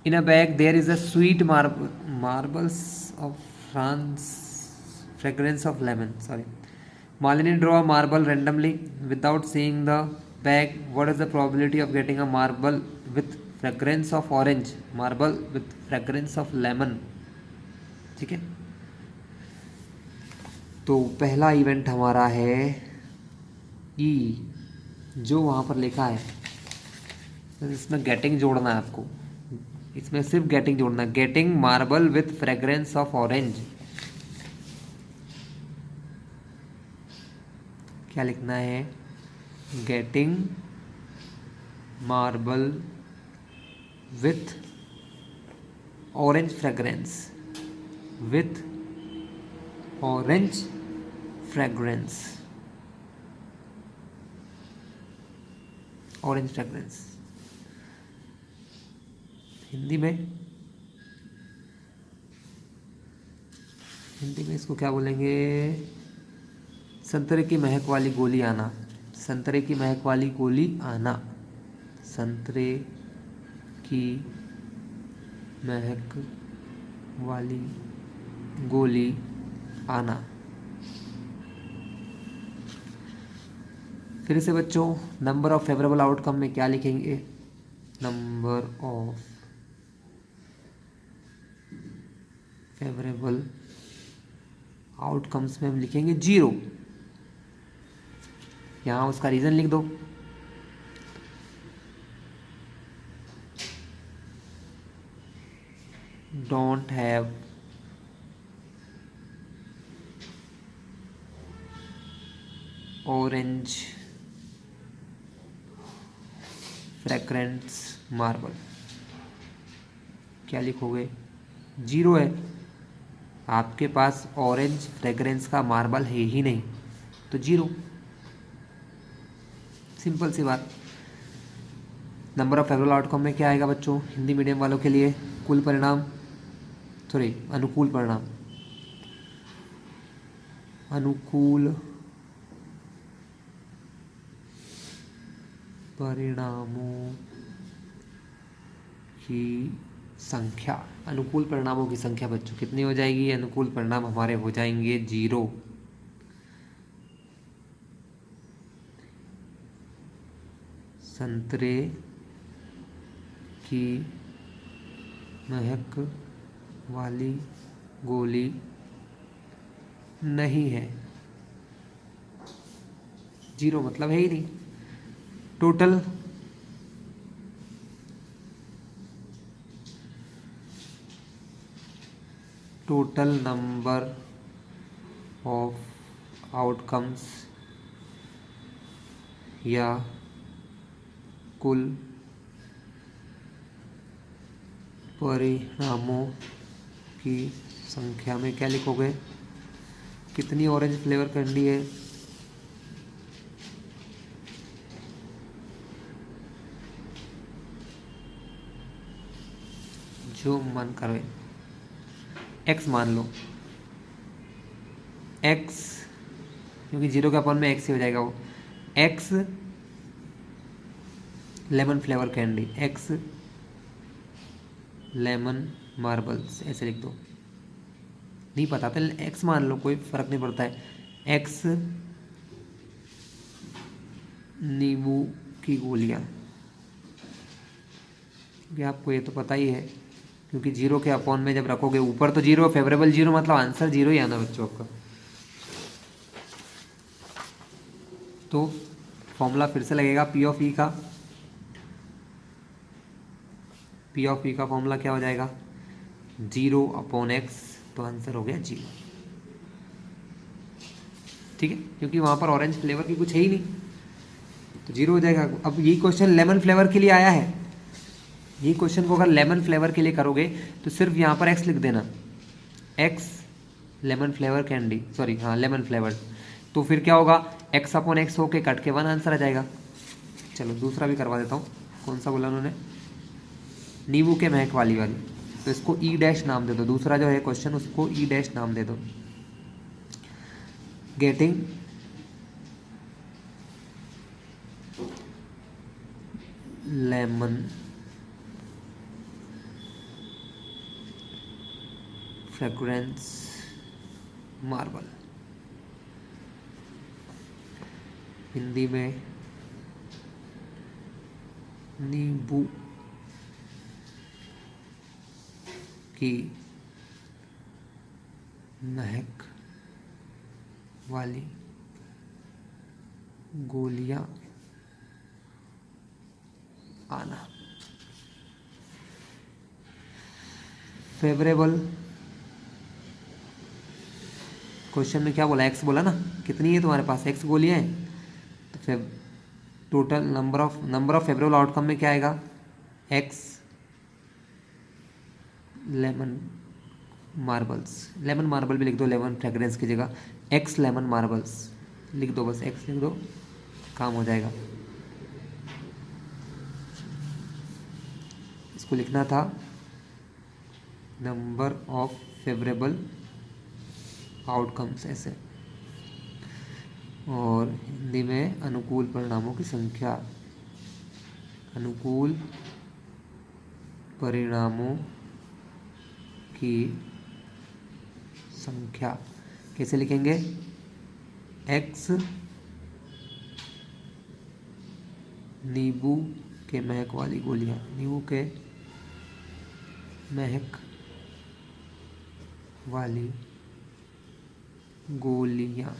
In a bag there is a sweet marbles of France fragrance of lemon, sorry. Malini draw a marble randomly without seeing the bag. What is the probability of getting a marble with fragrance of orange, marble with fragrance of lemon? ठीक है, तो पहला इवेंट हमारा है ई, जो वहाँ पर लिखा है, तो इसमें गेटिंग जोड़ना है आपको, इसमें सिर्फ गेटिंग जोड़ना है। Getting marble with fragrance of orange, क्या लिखना है? Getting marble with orange fragrance, with orange fragrance, orange fragrance. Hindi में इसको क्या बोलेंगे? संतरे की महक वाली गोली आना। संतरे की महक वाली गोली आना। संतरे की महक वाली गोली आना। फिर से बच्चों, नंबर ऑफ फेवरेबल आउटकम में क्या लिखेंगे? नंबर ऑफ फेवरेबल आउटकम्स में हम लिखेंगे 0। यहाँ उसका रीज़न लिख दो। Don't have orange fragrance marble. क्या लिखोगे? 0 है। आपके पास ऑरेंज फ्रेग्रेंस का मार्बल है ही नहीं, तो 0। सिंपल सी बात। नंबर ऑफ फेवरेबल आउटकम में क्या आएगा बच्चों हिंदी मीडियम वालों के लिए? कुल परिणाम, सॉरी अनुकूल परिणाम। अनुकूल परिणामों की संख्या। अनुकूल परिणामों की संख्या बच्चों कितनी हो जाएगी? अनुकूल परिणाम हमारे हो जाएंगे 0। संतरे की महक वाली गोली नहीं है। 0 मतलब है ही नहीं। टोटल नंबर ऑफ आउटकम्स या कुल परिणामों की संख्या में क्या लिखोगे? कितनी ऑरेंज फ्लेवर कैंडी है? जो मन करे। x मान लो। x, क्योंकि 0 के अपॉन में x ही हो जाएगा वो। x lemon flavour candy, x lemon marbles, ऐसे लिख दो। नहीं पता तो x मान लो, कोई फर्क नहीं पड़ता है। x नींबू की गोलियां, क्योंकि आपको ये तो पता ही है, क्योंकि 0 के अपॉन में जब रखोगे ऊपर तो 0, फेवरेबल 0 मतलब आंसर 0 ही आना बच्चों आपका। तो फॉर्मूला फिर से लगेगा पी ऑफ ई का। पी ऑफ ई का फॉर्मूला क्या हो जाएगा? 0 अपॉन एक्स, तो आंसर हो गया 0। ठीक है, क्योंकि वहाँ पर ऑरेंज फ्लेवर की कुछ है ही नहीं, तो 0 हो जाएगा। अब यही क्वेश्चन लेमन फ्लेवर के लिए आया है। यही क्वेश्चन को अगर लेमन फ्लेवर के लिए करोगे तो सिर्फ यहाँ पर x लिख देना। x lemon flavour candy, sorry हाँ लेमन फ्लेवर। तो फिर क्या होगा? x अपॉन एक्स होके कट के 1 आंसर आ जाएगा। चलो दूसरा भी करवा देता हूँ। कौन सा बोला उन्होंने? नींबू के महक वाली वाली, तो इसको ई डैश नाम दे दो। दूसरा जो है क्वेश्चन उसको ई डैश नाम दे दो। Getting lemon fragrance marble. Hindi में नींबू की महक वाली गोलियां आना। फेवरेबल क्वेश्चन में क्या बोला? x बोला ना। कितनी है तुम्हारे पास? x गोलियां हैं, तो फिर total number of favourable outcome में क्या आएगा? x lemon marbles. Lemon marble भी लिख दो लेमन फ्रेग्रेंस की जगह। x लेमन मार्बल्स लिख दो, बस x लिख दो, काम हो जाएगा। इसको लिखना था नंबर ऑफ फेवरेबल आउटकम्स ऐसे। और हिंदी में अनुकूल परिणामों की संख्या, अनुकूल परिणामों की संख्या कैसे लिखेंगे? x नींबू के महक वाली गोलियां, नींबू के महक वाली गोलियां।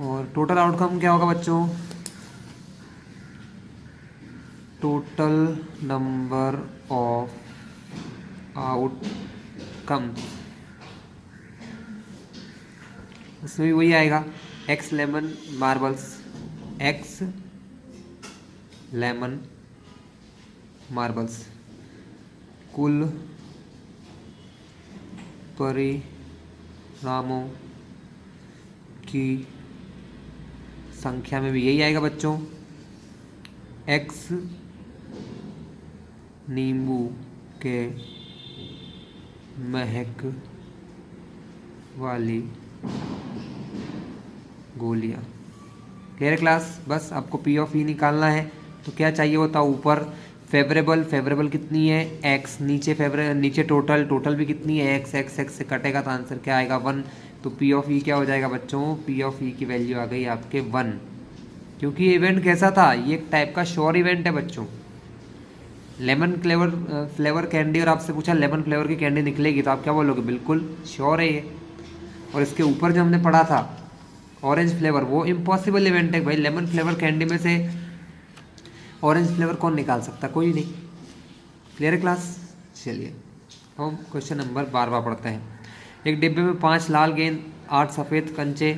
और टोटल आउटकम क्या होगा बच्चों? टोटल नंबर ऑफ आउटकम, इसमें भी वही आएगा, x lemon marbles, x lemon marbles. कुल परिणामों की संख्या में भी यही आएगा बच्चों, एक्स नींबू के महक वाली गोलियां। Clear class? बस आपको पी ऑफ ई निकालना है तो क्या चाहिए होता है? ऊपर फेवरेबल, फेवरेबल कितनी है? एक्स, नीचे फेवरेबल, नीचे टोटल, टोटल भी कितनी है? एक्स, एक्स एक्स से कटेगा तो आंसर क्या आएगा? 1। तो पी ऑफ ई क्या हो जाएगा बच्चों? पी ऑफ ई की वैल्यू आ गई आपके 1, क्योंकि ये इवेंट कैसा था? ये एक टाइप का श्योर इवेंट है बच्चों। लेमन फ्लेवर कैंडी, और आपसे पूछा लेमन फ्लेवर की कैंडी निकलेगी तो आप क्या बोलोगे? बिल्कुल श्योर है ये। और इसके ऊपर जो हमने पढ़ा था ऑरेंज फ्लेवर, वो इम्पॉसिबल इवेंट है भाई। लेमन फ्लेवर कैंडी में से ऑरेंज फ्लेवर कौन निकाल सकता? कोई नहीं। क्लियर है क्लास? चलिए हम क्वेश्चन नंबर 12 पढ़ते हैं। एक डिब्बे में 5 लाल गेंद, 8 सफ़ेद कंचे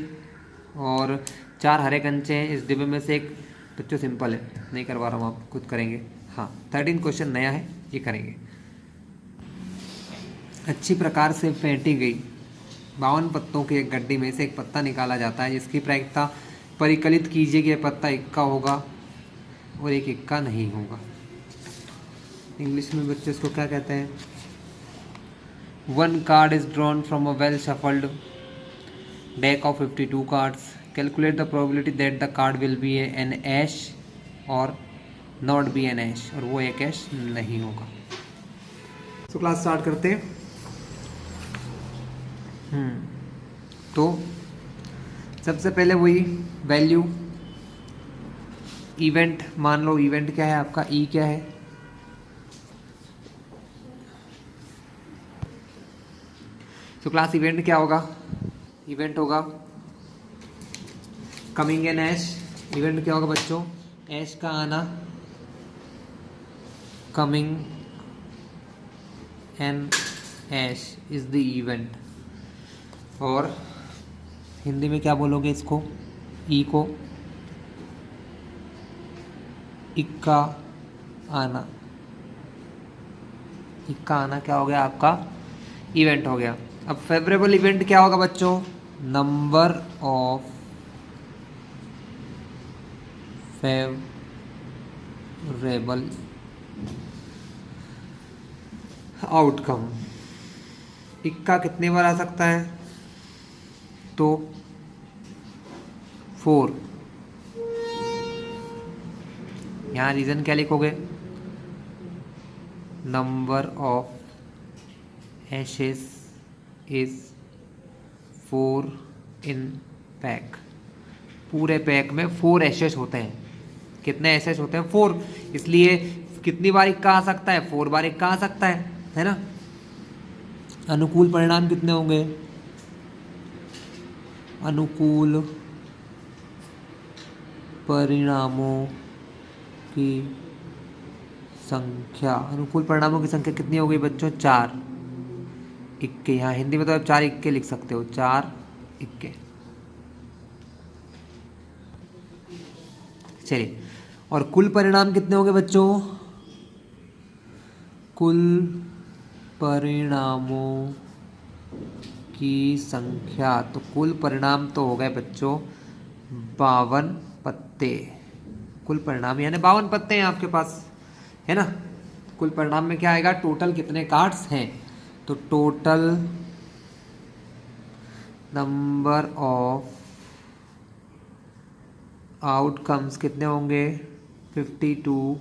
और 4 हरे कंचे हैं। इस डिब्बे में से एक, बच्चों सिंपल है, नहीं करवा रहा हूँ, आप खुद करेंगे। हाँ, 13 क्वेश्चन नया है, ये करेंगे। अच्छी प्रकार से फेंटी गई 52 पत्तों के एक गड्डी में से एक पत्ता निकाला जाता है, जिसकी प्रायिकता परिकलित कीजिए कि यह पत्ता इक्का होगा और एक इक्का नहीं होगा। इंग्लिश में बच्चे इसको क्या कहते हैं? 1 card is drawn from a well shuffled deck of 52 cards. Calculate the probability that the card will be an ace और नॉट बी एन ऐश, और वो एक ऐश नहीं होगा। तो क्लास स्टार्ट करते हैं। तो सबसे पहले वही वैल्यू, इवेंट मान लो, इवेंट क्या है आपका? ई क्या है? तो क्लास इवेंट क्या होगा? इवेंट होगा कमिंग एन ऐश। इवेंट क्या होगा बच्चों? ऐश का आना, coming an ace is the event. और हिंदी में क्या बोलोगे इसको? ई को इक्का आना। इक्का आना क्या हो गया आपका? इवेंट हो गया। अब फेवरेबल इवेंट क्या होगा बच्चों? Number of favourable outcome. इक्का कितनी बार आ सकता है? तो 4। यहाँ रीजन क्या लिखोगे? Number of ashes is 4 in pack. पूरे पैक में 4 एशेस होते हैं। कितने एशेस होते हैं? 4। इसलिए कितनी बार इक्का आ सकता है? 4 बार इक्का आ सकता है ना? अनुकूल परिणाम कितने होंगे? अनुकूल परिणामों की संख्या, अनुकूल परिणामों की संख्या कितनी हो गई बच्चों? 4 इक्के। यहाँ हिंदी में तो आप 4 इक्के लिख सकते हो, 4 इक्के। चलिए, और कुल परिणाम कितने होंगे बच्चों? कुल परिणामों की संख्या, तो कुल परिणाम तो हो गए बच्चों 52 पत्ते। कुल परिणाम यानी 52 पत्ते हैं आपके पास, है ना? कुल परिणाम में क्या आएगा, टोटल कितने कार्ड्स हैं, तो टोटल नंबर ऑफ आउटकम्स कितने होंगे, 52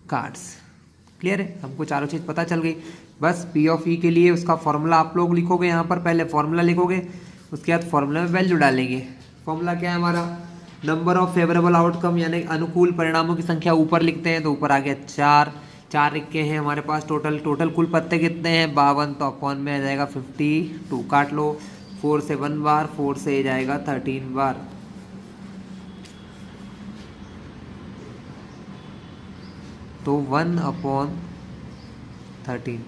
कार्ड्स। क्लियर है, हमको चारों चीज़ पता चल गई। बस पी ऑफ ई के लिए उसका फॉर्मूला आप लोग लिखोगे, यहाँ पर पहले फॉर्मूला लिखोगे, उसके बाद फॉर्मूला में वैल्यू डालेंगे। फॉर्मूला क्या है हमारा, नंबर ऑफ फेवरेबल आउटकम यानी अनुकूल परिणामों की संख्या ऊपर लिखते हैं, तो ऊपर आ गया 4, 4 लिख के हैं हमारे पास टोटल कुल पत्ते कितने हैं 52, तो अपॉन में आ जाएगा 52, काट लो, 4 से 1 बार, 4 से जाएगा 13 बार, तो 1/13।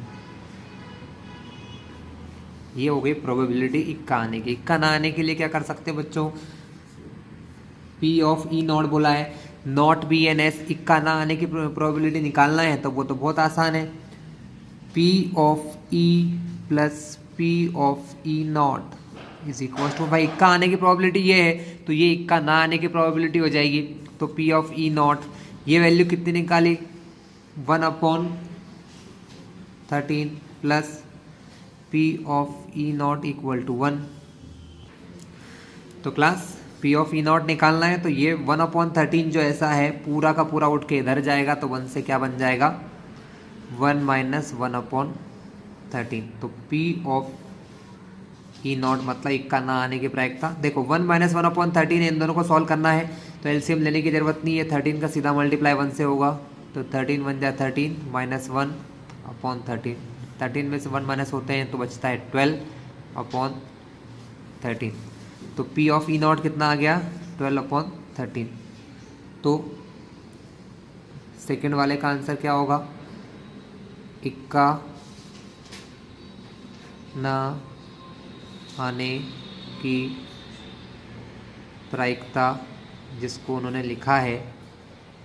ये हो गई प्रोबेबिलिटी इक्का आने की। इक्का ना आने के लिए क्या कर सकते हैं बच्चों, पी ऑफ ई नॉट बोला है, नॉट बी एन एस, इक्का ना आने की प्रोबेबिलिटी निकालना है तो वो तो बहुत आसान है, P of E plus P of E not is equal to, भाई इक्का आने की प्रोबेबिलिटी ये है तो ये इक्का ना आने की प्रोबेबिलिटी हो जाएगी, तो पी ऑफ ई नॉट ये वैल्यू कितनी निकाली 1/13 plus P of E not equal to 1। तो class P of E not निकालना है तो ये 1/13 जो ऐसा है पूरा का पूरा उठ के इधर जाएगा, तो 1 से क्या बन जाएगा 1 माइनस 1/13, तो पी ऑफ ई नॉट मतलब इक्का ना आने की प्रायिकता। देखो 1 माइनस 1/13 इन दोनों को सॉल्व करना है तो एलसीएम लेने की जरूरत नहीं है, 13 का सीधा मल्टीप्लाई 1 से होगा, तो 13 बन जाए 13 माइनस 1/13, 13 में से 1 माइनस होते हैं तो बचता है 12/13, तो पी ऑफ ई नॉट कितना आ गया 12/13। तो सेकेंड वाले का आंसर क्या होगा, इक्का ना आने की प्रायिकता जिसको उन्होंने लिखा है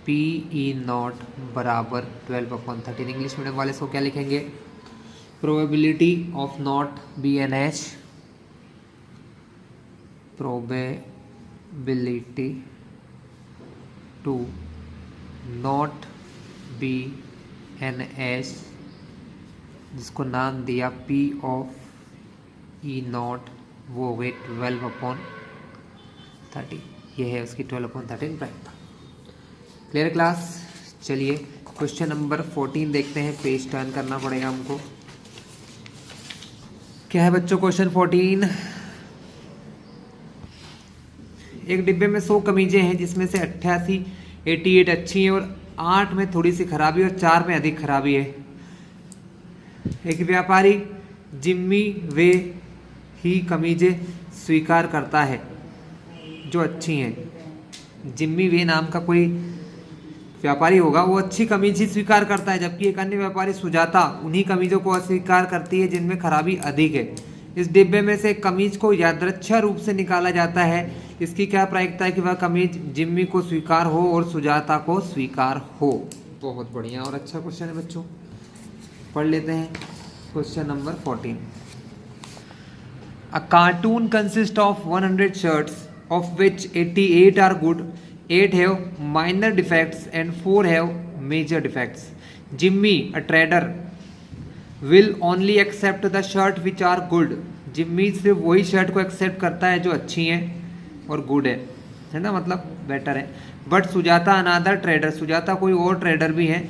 पी ई नॉट बराबर 12/13। इंग्लिश मीडियम वाले इसको क्या लिखेंगे, probability of not be an H, probability to not be an H जिसको नाम दिया पी ऑफ ई नॉट, वो हो गई 12/13, ये है उसकी 12/13 प्रायिकता। Clear class. चलिए क्वेश्चन नंबर 14 देखते हैं, पेज टर्न करना पड़ेगा हमको। क्या है बच्चों क्वेश्चन 14, एक डिब्बे में 100 कमीजें हैं जिसमें से 88 अच्छी हैं और 8 में थोड़ी सी खराबी और 4 में अधिक खराबी है। एक व्यापारी जिम्मी वे ही कमीजें स्वीकार करता है जो अच्छी हैं। जिम्मी वे नाम का कोई व्यापारी होगा, वो अच्छी कमीज ही स्वीकार करता है, जबकि एक अन्य व्यापारी सुजाता उन्हीं कमीजों को अस्वीकार करती है जिनमें खराबी अधिक है। इस डिब्बे में से कमीज को यादृच्छा रूप से निकाला जाता है, इसकी क्या प्रायिकता है कि वह कमीज जिम्मी को स्वीकार हो और सुजाता को स्वीकार हो। बहुत बढ़िया और अच्छा क्वेश्चन है बच्चों, पढ़ लेते हैं question number 14। A cartoon consists of 100 shirts, of which 88 are good, 8 have minor defects and 4 have major defects. Jimmy, a trader, will only accept the shirt which are good. Jimmy सिर्फ वही शर्ट को एक्सेप्ट करता है जो अच्छी हैं और गुड है ना, मतलब बेटर है। But Sujata another trader, Sujata कोई और ट्रेडर भी है,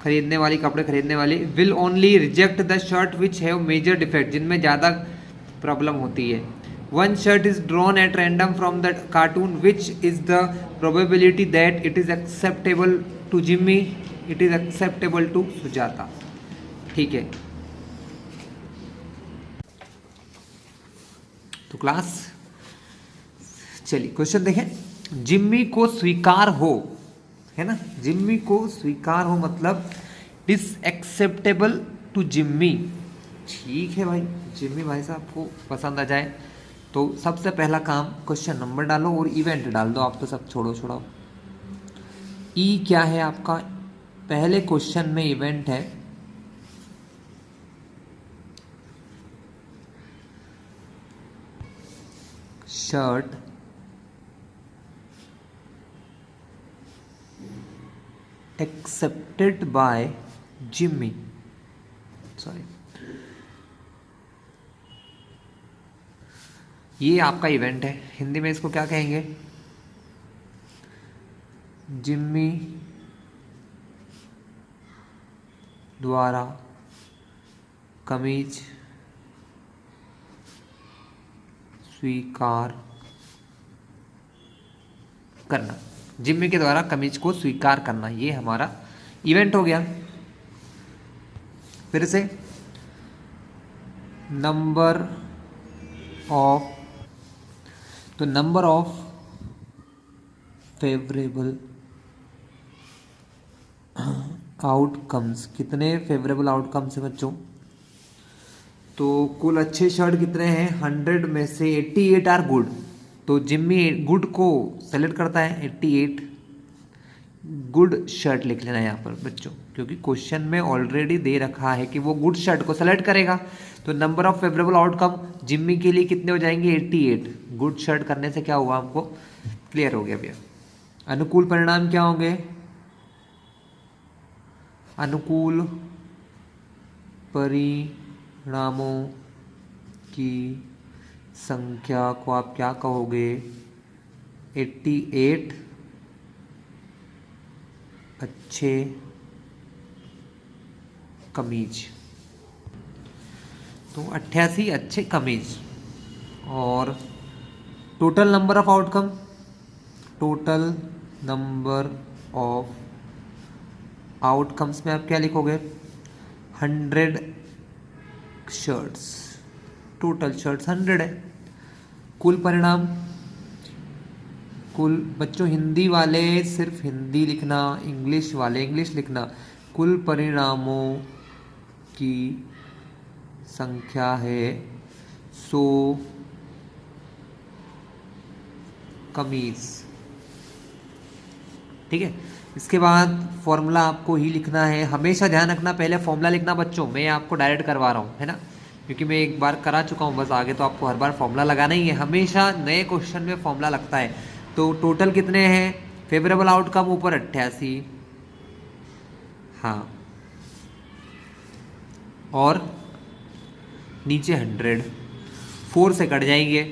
खरीदने वाली, कपड़े खरीदने वाली, will only reject the shirt which have major defect, जिनमें ज़्यादा प्रॉब्लम होती है। One shirt is drawn at random from the carton, which is the probability that it is acceptable to Jimmy, it is acceptable to Sujatha. ठीक है, तो क्लास चलिए क्वेश्चन देखें। जिम्मी को स्वीकार हो, है ना, जिम्मी को स्वीकार हो मतलब इज एक्सेप्टेबल टू जिम्मी। ठीक है भाई, जिम्मी भाई साहब को पसंद आ जाए तो सबसे पहला काम क्वेश्चन नंबर डालो और इवेंट डाल दो। आप तो सब छोड़ो छोड़ो, ई क्या है आपका, पहले क्वेश्चन में इवेंट है shirt accepted by Jimmy, sorry, ये आपका इवेंट है। हिंदी में इसको क्या कहेंगे? जिम्मी द्वारा कमीज स्वीकार करना, जिम्मी के द्वारा कमीज को स्वीकार करना, ये हमारा इवेंट हो गया। फिर से नंबर ऑफ, तो नंबर ऑफ फेवरेबल आउटकम्स, कितने फेवरेबल आउटकम्स है बच्चों? तो कुल अच्छे शर्ट कितने हैं? 100 में से 88 आर गुड। तो जिम्मी गुड को सेलेक्ट करता है, 88 गुड शर्ट लिख लेना यहाँ पर बच्चों, क्योंकि क्वेश्चन में ऑलरेडी दे रखा है कि वो गुड शर्ट को सेलेक्ट करेगा। तो number of favourable outcome Jimmy के लिए कितने हो जाएंगे? 88। गुड शर्ट करने से क्या हुआ हमको? क्लियर हो गया भैया। अनुकूल परिणाम क्या होंगे? अनुकूल परिणामों की संख्या को आप क्या कहोगे? 88 अच्छे कमीज, तो 88 अच्छे कमीज। और total number of outcome, total number of outcomes में आप क्या लिखोगे? 100 शर्ट्स, टोटल शर्ट्स 100 है। कुल परिणाम, कुल बच्चों हिंदी वाले सिर्फ हिंदी लिखना, इंग्लिश वाले इंग्लिश लिखना। कुल परिणामों की संख्या है 100 कमीज, ठीक है। इसके बाद फॉर्मूला आपको ही लिखना है। हमेशा ध्यान रखना पहले फॉर्मूला लिखना बच्चों, मैं आपको डायरेक्ट करवा रहा हूँ, है ना, क्योंकि मैं एक बार करा चुका हूँ, बस आगे तो आपको हर बार फॉर्मूला लगाना ही है। हमेशा नए क्वेश्चन में फॉर्मूला लगता है। तो टोटल कितने हैं फेवरेबल आउटकम? ऊपर 88, हाँ, और नीचे 100। 4 से कट जाएंगे,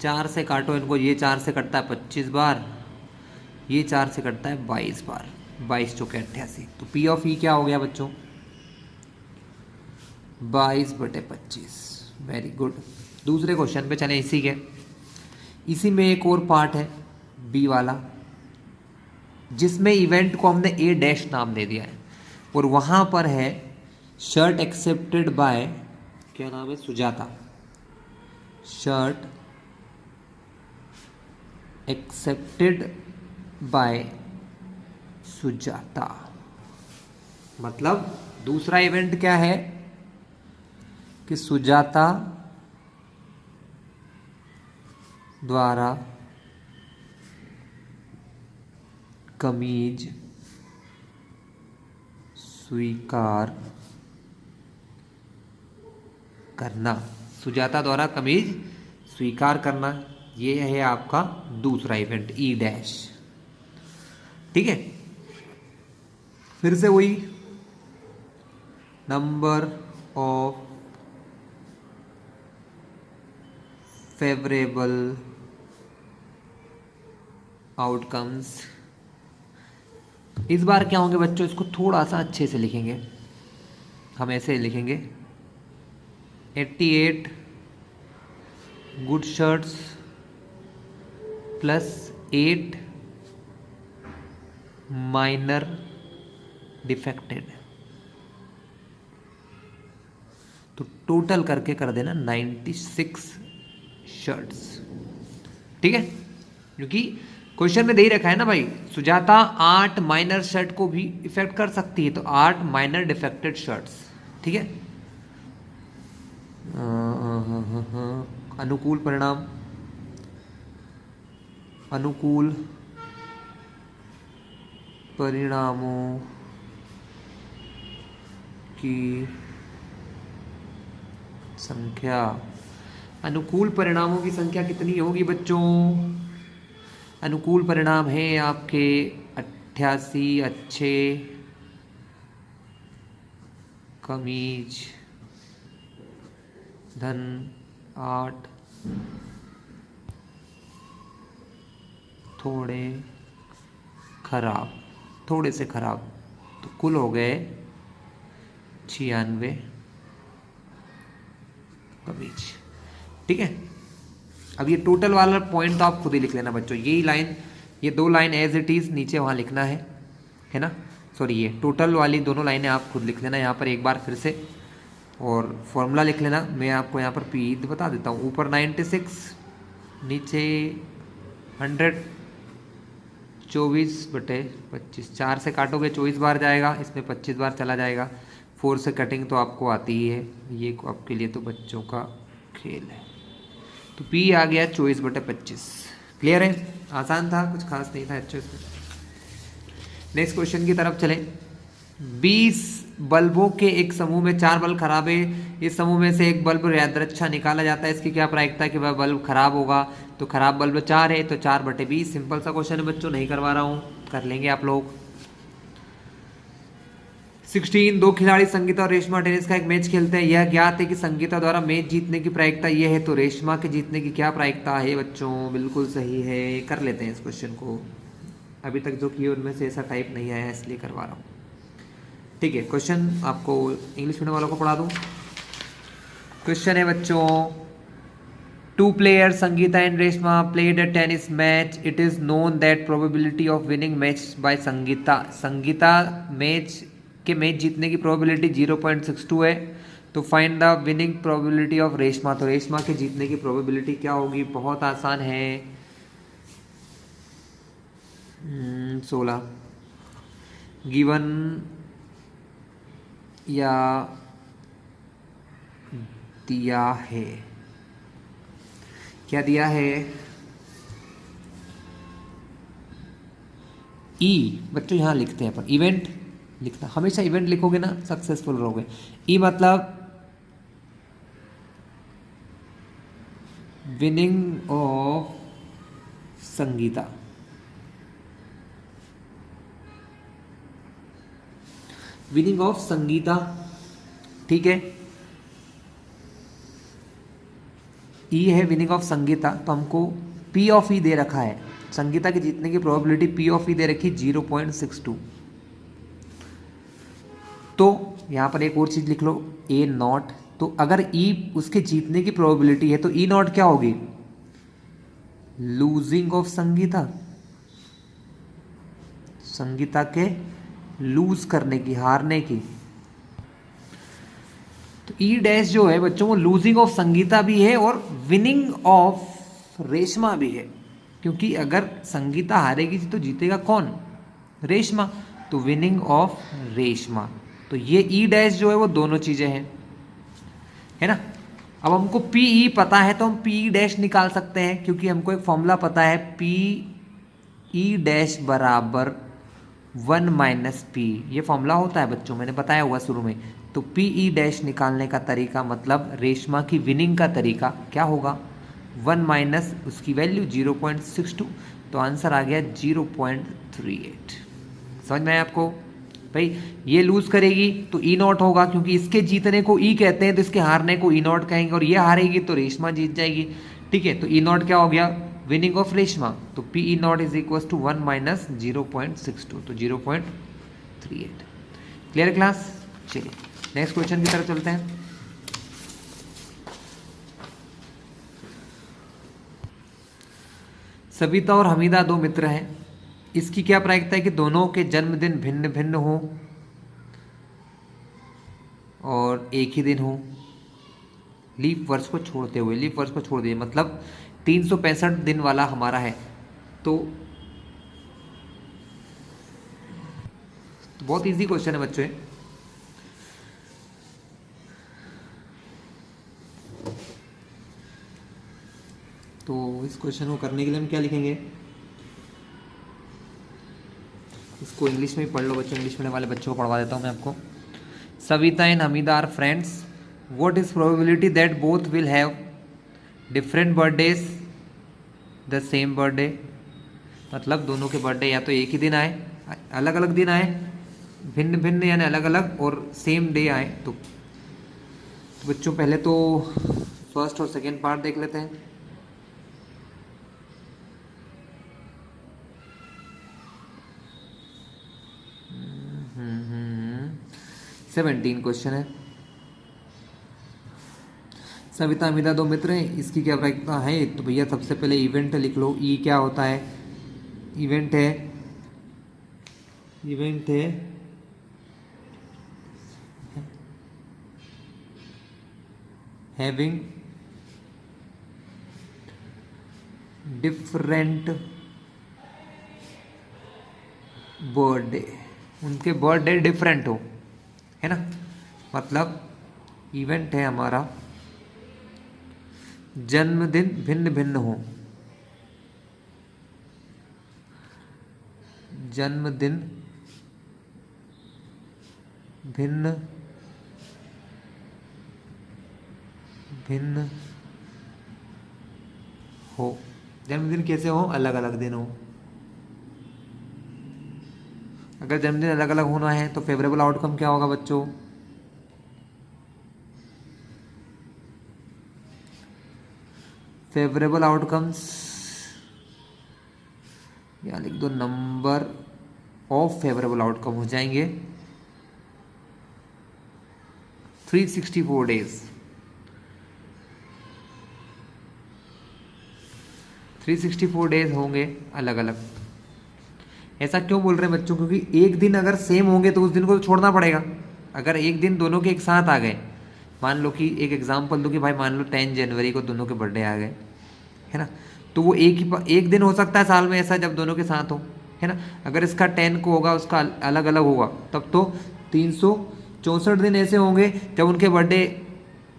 4 से काटो इनको, ये 4 से कटता है 25 बार, ये 4 से कटता है 22 बार, 22 चौके 88। तो पी ऑफ ई क्या हो गया बच्चों? 22/25। Very good. दूसरे क्वेश्चन पे चले इसी के। इसी में एक और पार्ट है बी वाला, जिसमें इवेंट को हमने ए डैश नाम दे दिया है, और वहां पर है शर्ट एक्सेप्टेड बाय, क्या नाम है? Sujata. Shirt accepted by Sujata, मतलब दूसरा इवेंट क्या है कि सुजाता द्वारा कमीज स्वीकार करना, सुजाता द्वारा कमीज स्वीकार करना, ये है आपका दूसरा इवेंट ई डैश, ठीक है। फिर से वही नंबर ऑफ फेवरेबल आउटकम्स। इस बार क्या होंगे बच्चों? इसको थोड़ा सा अच्छे से लिखेंगे, हम ऐसे लिखेंगे 88 good shirts plus 8 minor defected, तो टोटल करके कर देना 96 शर्ट्स, ठीक है। क्योंकि क्वेश्चन में दे ही रखा है ना भाई, सुजाता 8 माइनर शर्ट को भी इफेक्ट कर सकती है, तो 8 माइनर डिफेक्टेड शर्ट्स, ठीक है। अनुकूल परिणाम, अनुकूल परिणामों की संख्या, अनुकूल परिणामों की संख्या कितनी होगी बच्चों? अनुकूल परिणाम है आपके 88 अच्छे कमीज, धन 8, थोड़े खराब, थोड़े से खराब, तो कुल हो गए 96 कमीज। ठीक है, अब ये टोटल वाला पॉइंट तो आप खुद ही लिख लेना बच्चों, यही लाइन, ये 2 लाइन एज इट इज़ नीचे वहाँ लिखना है ना, सॉरी ये टोटल वाली दोनों लाइनें आप खुद लिख लेना यहाँ पर एक बार फिर से, और फॉर्मूला लिख लेना। मैं आपको यहाँ पर पी बता देता हूँ, ऊपर 96, नीचे 100, 24/25, 4 से काटोगे 24 बार जाएगा, इसमें 25 बार चला जाएगा, 4 से कटिंग तो आपको आती ही है, ये आपके लिए तो बच्चों का खेल है। तो P आ गया 24/25। क्लियर है, आसान था, कुछ खास नहीं था अच्छे से। नेक्स्ट क्वेश्चन की तरफ चलें। 20 बल्बों के एक समूह में 4 बल्ब खराब है, इस समूह में से एक बल्ब यादृच्छा निकाला जाता है, इसकी क्या प्रायिकता है कि वह बल्ब खराब होगा? तो खराब बल्ब 4 है, तो 4/20। सिंपल सा क्वेश्चन है बच्चों, नहीं करवा रहा हूँ, कर लेंगे आप लोग। 16 2 खिलाड़ी संगीता और रेशमा टेनिस का एक मैच खेलते हैं, यह ज्ञात है कि संगीता द्वारा मैच जीतने की प्रायिकता यह है, तो रेशमा के जीतने की क्या प्रायिकता है बच्चों? बिल्कुल सही है, कर लेते हैं इस क्वेश्चन को। अभी तक जो किए उनमें से ऐसा टाइप नहीं आया, इसलिए करवा रहा हूँ। ठीक है, क्वेश्चन आपको इंग्लिश मीडियम वालों को पढ़ा दूँ। क्वेश्चन है बच्चों, 2 players Sangeeta and Reshma played a tennis match. It is known that probability of winning match by Sangeeta match जीतने की प्रोबेबिलिटी 0.62 है, तो find the winning probability of Reshma. तो रेशमा के जीतने की प्रोबेबिलिटी क्या होगी? बहुत आसान है, 16 गिवन या दिया है, क्या दिया है? बच्चों यहाँ लिखते हैं अपन, इवेंट लिखना, हमेशा इवेंट लिखोगे ना सक्सेसफुल रहोगे। मतलब winning of Sangeeta, winning of Sangeeta, ठीक है, है विनिंग ऑफ संगीता, तो हमको P ऑफ E दे रखा है, संगीता के जीतने की प्रोबेबिलिटी P ऑफ E दे रखी 0.62। तो यहाँ पर एक और चीज लिख लो, A0, तो अगर E उसके जीतने की प्रोबेबिलिटी है तो E0 क्या होगी? लूजिंग ऑफ संगीता, संगीता के लूज करने की, हारने की। तो ई डैश जो है बच्चों वो लूजिंग ऑफ संगीता भी है और विनिंग ऑफ रेशमा भी है, क्योंकि अगर संगीता हारेगी तो जीतेगा कौन? रेशमा, तो विनिंग ऑफ रेशमा। तो ये ई डैश जो है वो दोनों चीजें हैं, है ना। अब हमको पी ई पता है तो हम पी ई डैश निकाल सकते हैं, क्योंकि हमको एक फॉर्मूला पता है, पी ई डैश बराबर 1 - P, ये फॉर्मूला होता है बच्चों, मैंने बताया हुआ शुरू में। तो पी ई डैश निकालने का तरीका मतलब रेशमा की विनिंग का तरीका क्या होगा? 1 - उसकी वैल्यू 0.62, तो आंसर आ गया 0.38। समझ में आया आपको? भाई ये लूज करेगी तो E0 होगा, क्योंकि इसके जीतने को E कहते हैं, तो इसके हारने को E0 कहेंगे, और ये हारेगी तो रेशमा जीत जाएगी। ठीक है, तो E0 क्या हो गया? Winning of Reshma. तो PE0 इज इक्वल टू 1 - 0.62, तो 0.38। Clear class? चलिए नेक्स्ट क्वेश्चन की तरफ चलते हैं। सविता और हमीदा 2 मित्र हैं, इसकी क्या प्रायिकता है कि दोनों के जन्मदिन भिन्न भिन्न हो और एक ही दिन हो, लीप वर्ष को छोड़ते हुए, लीप वर्ष को छोड़ दिए, मतलब 365 दिन वाला हमारा है। तो बहुत इजी क्वेश्चन है बच्चों। तो इस क्वेश्चन को करने के लिए हम क्या लिखेंगे? इसको इंग्लिश में ही पढ़ लो बच्चों, इंग्लिश मीडियम वाले बच्चों को पढ़वा देता हूँ मैं आपको। Savita and Hamida are friends, what is probability that both will have different birthdays the same birthday? मतलब दोनों के बर्थडे या तो एक ही दिन आए, अलग अलग दिन आए, भिन्न भिन्न यानी अलग अलग और सेम डे आए तो बच्चों पहले तो फर्स्ट और सेकेंड पार्ट देख लेते हैं। सेवेंटीन क्वेश्चन है। सविता अमिता दो मित्र हैं, इसकी क्या प्रायिकता है? तो भैया सबसे पहले इवेंट लिख लो। ई क्या होता है? इवेंट है हैविंग डिफरेंट बर्थडे, उनके बर्थडे डिफरेंट हो, है ना। मतलब इवेंट है हमारा जन्मदिन भिन्न भिन्न हो, जन्मदिन भिन्न भिन्न हो। जन्मदिन कैसे हो? अलग अलग दिन हो। अगर जन्मदिन अलग अलग होना है तो फेवरेबल आउटकम क्या होगा बच्चों? फेवरेबल आउटकम्स या लिख दो नंबर ऑफ फेवरेबल आउटकम हो जाएंगे 364 डेज। 364 डेज होंगे अलग अलग। ऐसा क्यों बोल रहे हैं बच्चों? क्योंकि एक दिन अगर सेम होंगे तो उस दिन को तो छोड़ना पड़ेगा। अगर एक दिन दोनों के एक साथ आ गए, मान लो कि एक एग्जांपल दो कि भाई मान लो 10 जनवरी को दोनों के बर्थडे आ गए, है ना, तो वो एक दिन हो सकता है साल में ऐसा जब दोनों के साथ हो, है ना। अगर इसका 10 को होगा उसका अलग अलग होगा, तब तो 364 दिन ऐसे होंगे जब उनके बर्थडे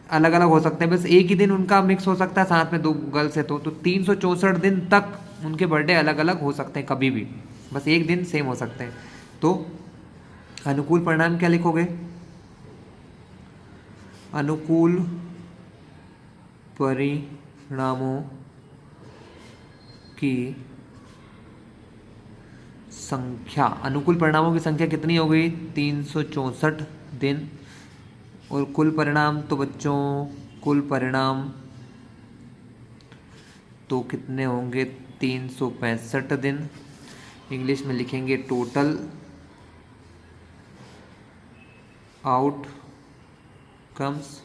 अलग अलग हो सकते हैं। बस एक ही दिन उनका मिक्स हो सकता है साथ में दो गर्ल्स है तो 364 दिन तक उनके बर्थडे अलग अलग हो सकते हैं कभी भी, बस एक दिन सेम हो सकते हैं। तो अनुकूल परिणाम क्या लिखोगे? अनुकूल परिणामों की संख्या, अनुकूल परिणामों की संख्या कितनी हो गई? 364 दिन। और कुल परिणाम तो बच्चों कुल परिणाम तो कितने होंगे? 365 दिन। इंग्लिश में लिखेंगे total outcomes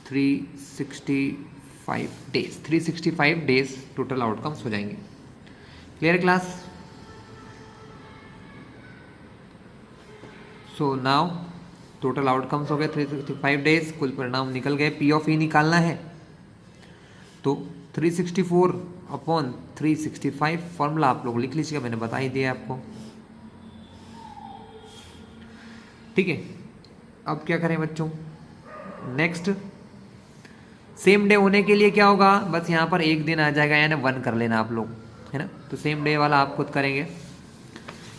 365 days. 365 days total outcomes हो जाएंगे। Clear class? So now total outcomes हो गए 365 डेज, कुल परिणाम निकल गए। पी ऑफ ई निकालना है तो 364 अपॉन 365 फॉर्मूला आप लोग लिख लीजिएगा, मैंने बता ही दिया आपको। ठीक है, अब क्या करें बच्चों? नेक्स्ट सेम डे होने के लिए क्या होगा? बस यहाँ पर एक दिन आ जाएगा यानी 1 कर लेना आप लोग, है ना। तो सेम डे वाला आप खुद करेंगे।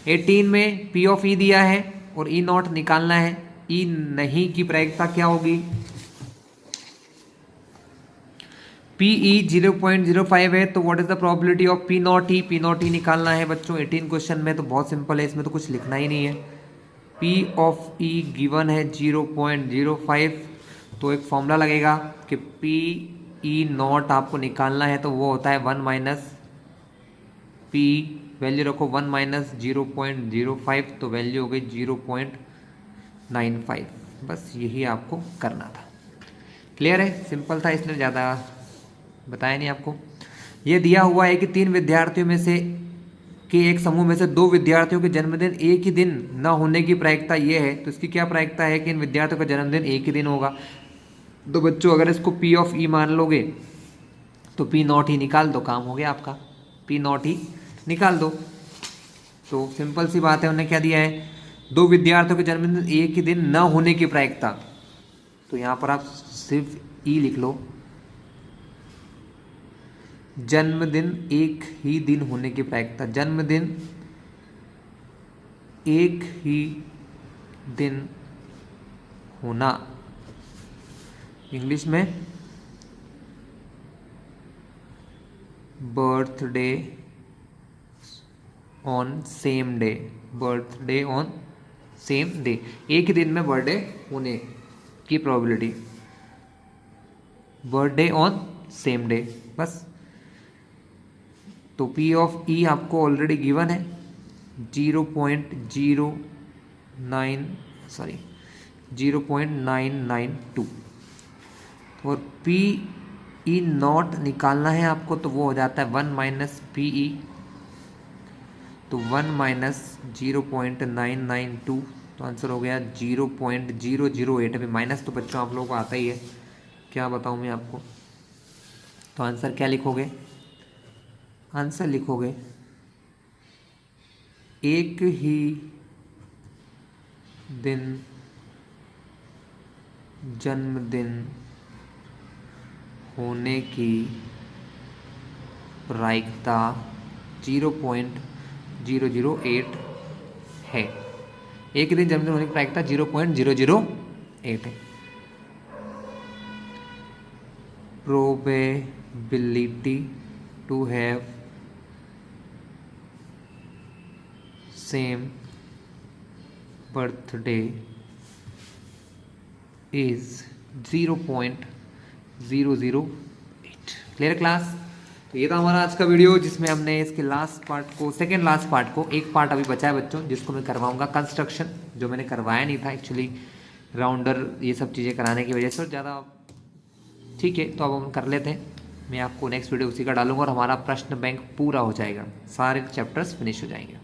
18 में पी ऑफ ई दिया है और ई नॉट निकालना है। ई नहीं की प्रायिकता क्या होगी? पीई 0.05 है तो what is the probability of P not E? P not E निकालना है बच्चों 18 क्वेश्चन में, तो बहुत सिंपल है, इसमें तो कुछ लिखना ही नहीं है। पी ऑफ ई गिवन है 0.05, तो एक फॉर्मूला लगेगा कि पी ई नॉट आपको निकालना है तो वो होता है 1 माइनस पी, वैल्यू रखो 1 माइनस 0.05, तो वैल्यू हो गई 0.95। बस यही आपको करना था। क्लियर है? सिंपल था, इसमें ज़्यादा बताया नहीं आपको। ये दिया हुआ है कि 3 विद्यार्थियों में से कि एक समूह में से 2 विद्यार्थियों के जन्मदिन एक ही दिन न होने की प्रायिकता ये है, तो इसकी क्या प्रायिकता है कि इन विद्यार्थियों का जन्मदिन एक ही दिन होगा। तो बच्चों अगर इसको पी ऑफ ई मान लोगे तो पी नॉट ही निकाल दो, काम हो गया आपका। पी नॉट ही निकाल दो, तो सिंपल सी बात है। उन्होंने क्या दिया है? 2 विद्यार्थियों के जन्मदिन एक ही दिन न होने की प्रायिकता, तो यहाँ पर आप सिर्फ ई लिख लो। जन्मदिन एक ही दिन होने की प्रायिकता, जन्मदिन एक ही दिन होना, इंग्लिश में birthday on same day, birthday on same day, एक ही दिन में बर्थडे होने की probability, birthday on same day, बस। तो पी ऑफ ई आपको ऑलरेडी गिवन है 0.992, और पी ई नॉट निकालना है आपको, तो वो हो जाता है 1 माइनस पी ई, तो 1 माइनस 0.992, तो आंसर हो गया 0.008। अभी माइनस तो बच्चों आप लोगों को आता ही है, क्या बताऊँ मैं आपको। तो आंसर क्या लिखोगे, आंसर लिखोगे एक ही दिन जन्मदिन होने की प्रायिकता 0.008 है। एक ही दिन जन्मदिन होने की प्रायिकता 0.008 है। Probability to have same birthday is 0.008। Clear class. तो ये था हमारा आज का वीडियो, जिसमें हमने इसके लास्ट पार्ट को, सेकेंड लास्ट पार्ट को, एक पार्ट अभी बचा है बच्चों जिसको मैं करवाऊंगा कंस्ट्रक्शन, जो मैंने करवाया नहीं था एक्चुअली, राउंडर ये सब चीज़ें कराने की वजह से ज़्यादा। ठीक है, तो अब हम कर लेते हैं, मैं आपको नेक्स्ट वीडियो उसी का डालूंगा और हमारा प्रश्न बैंक पूरा हो जाएगा, सारे चैप्टर्स फिनिश हो जाएंगे।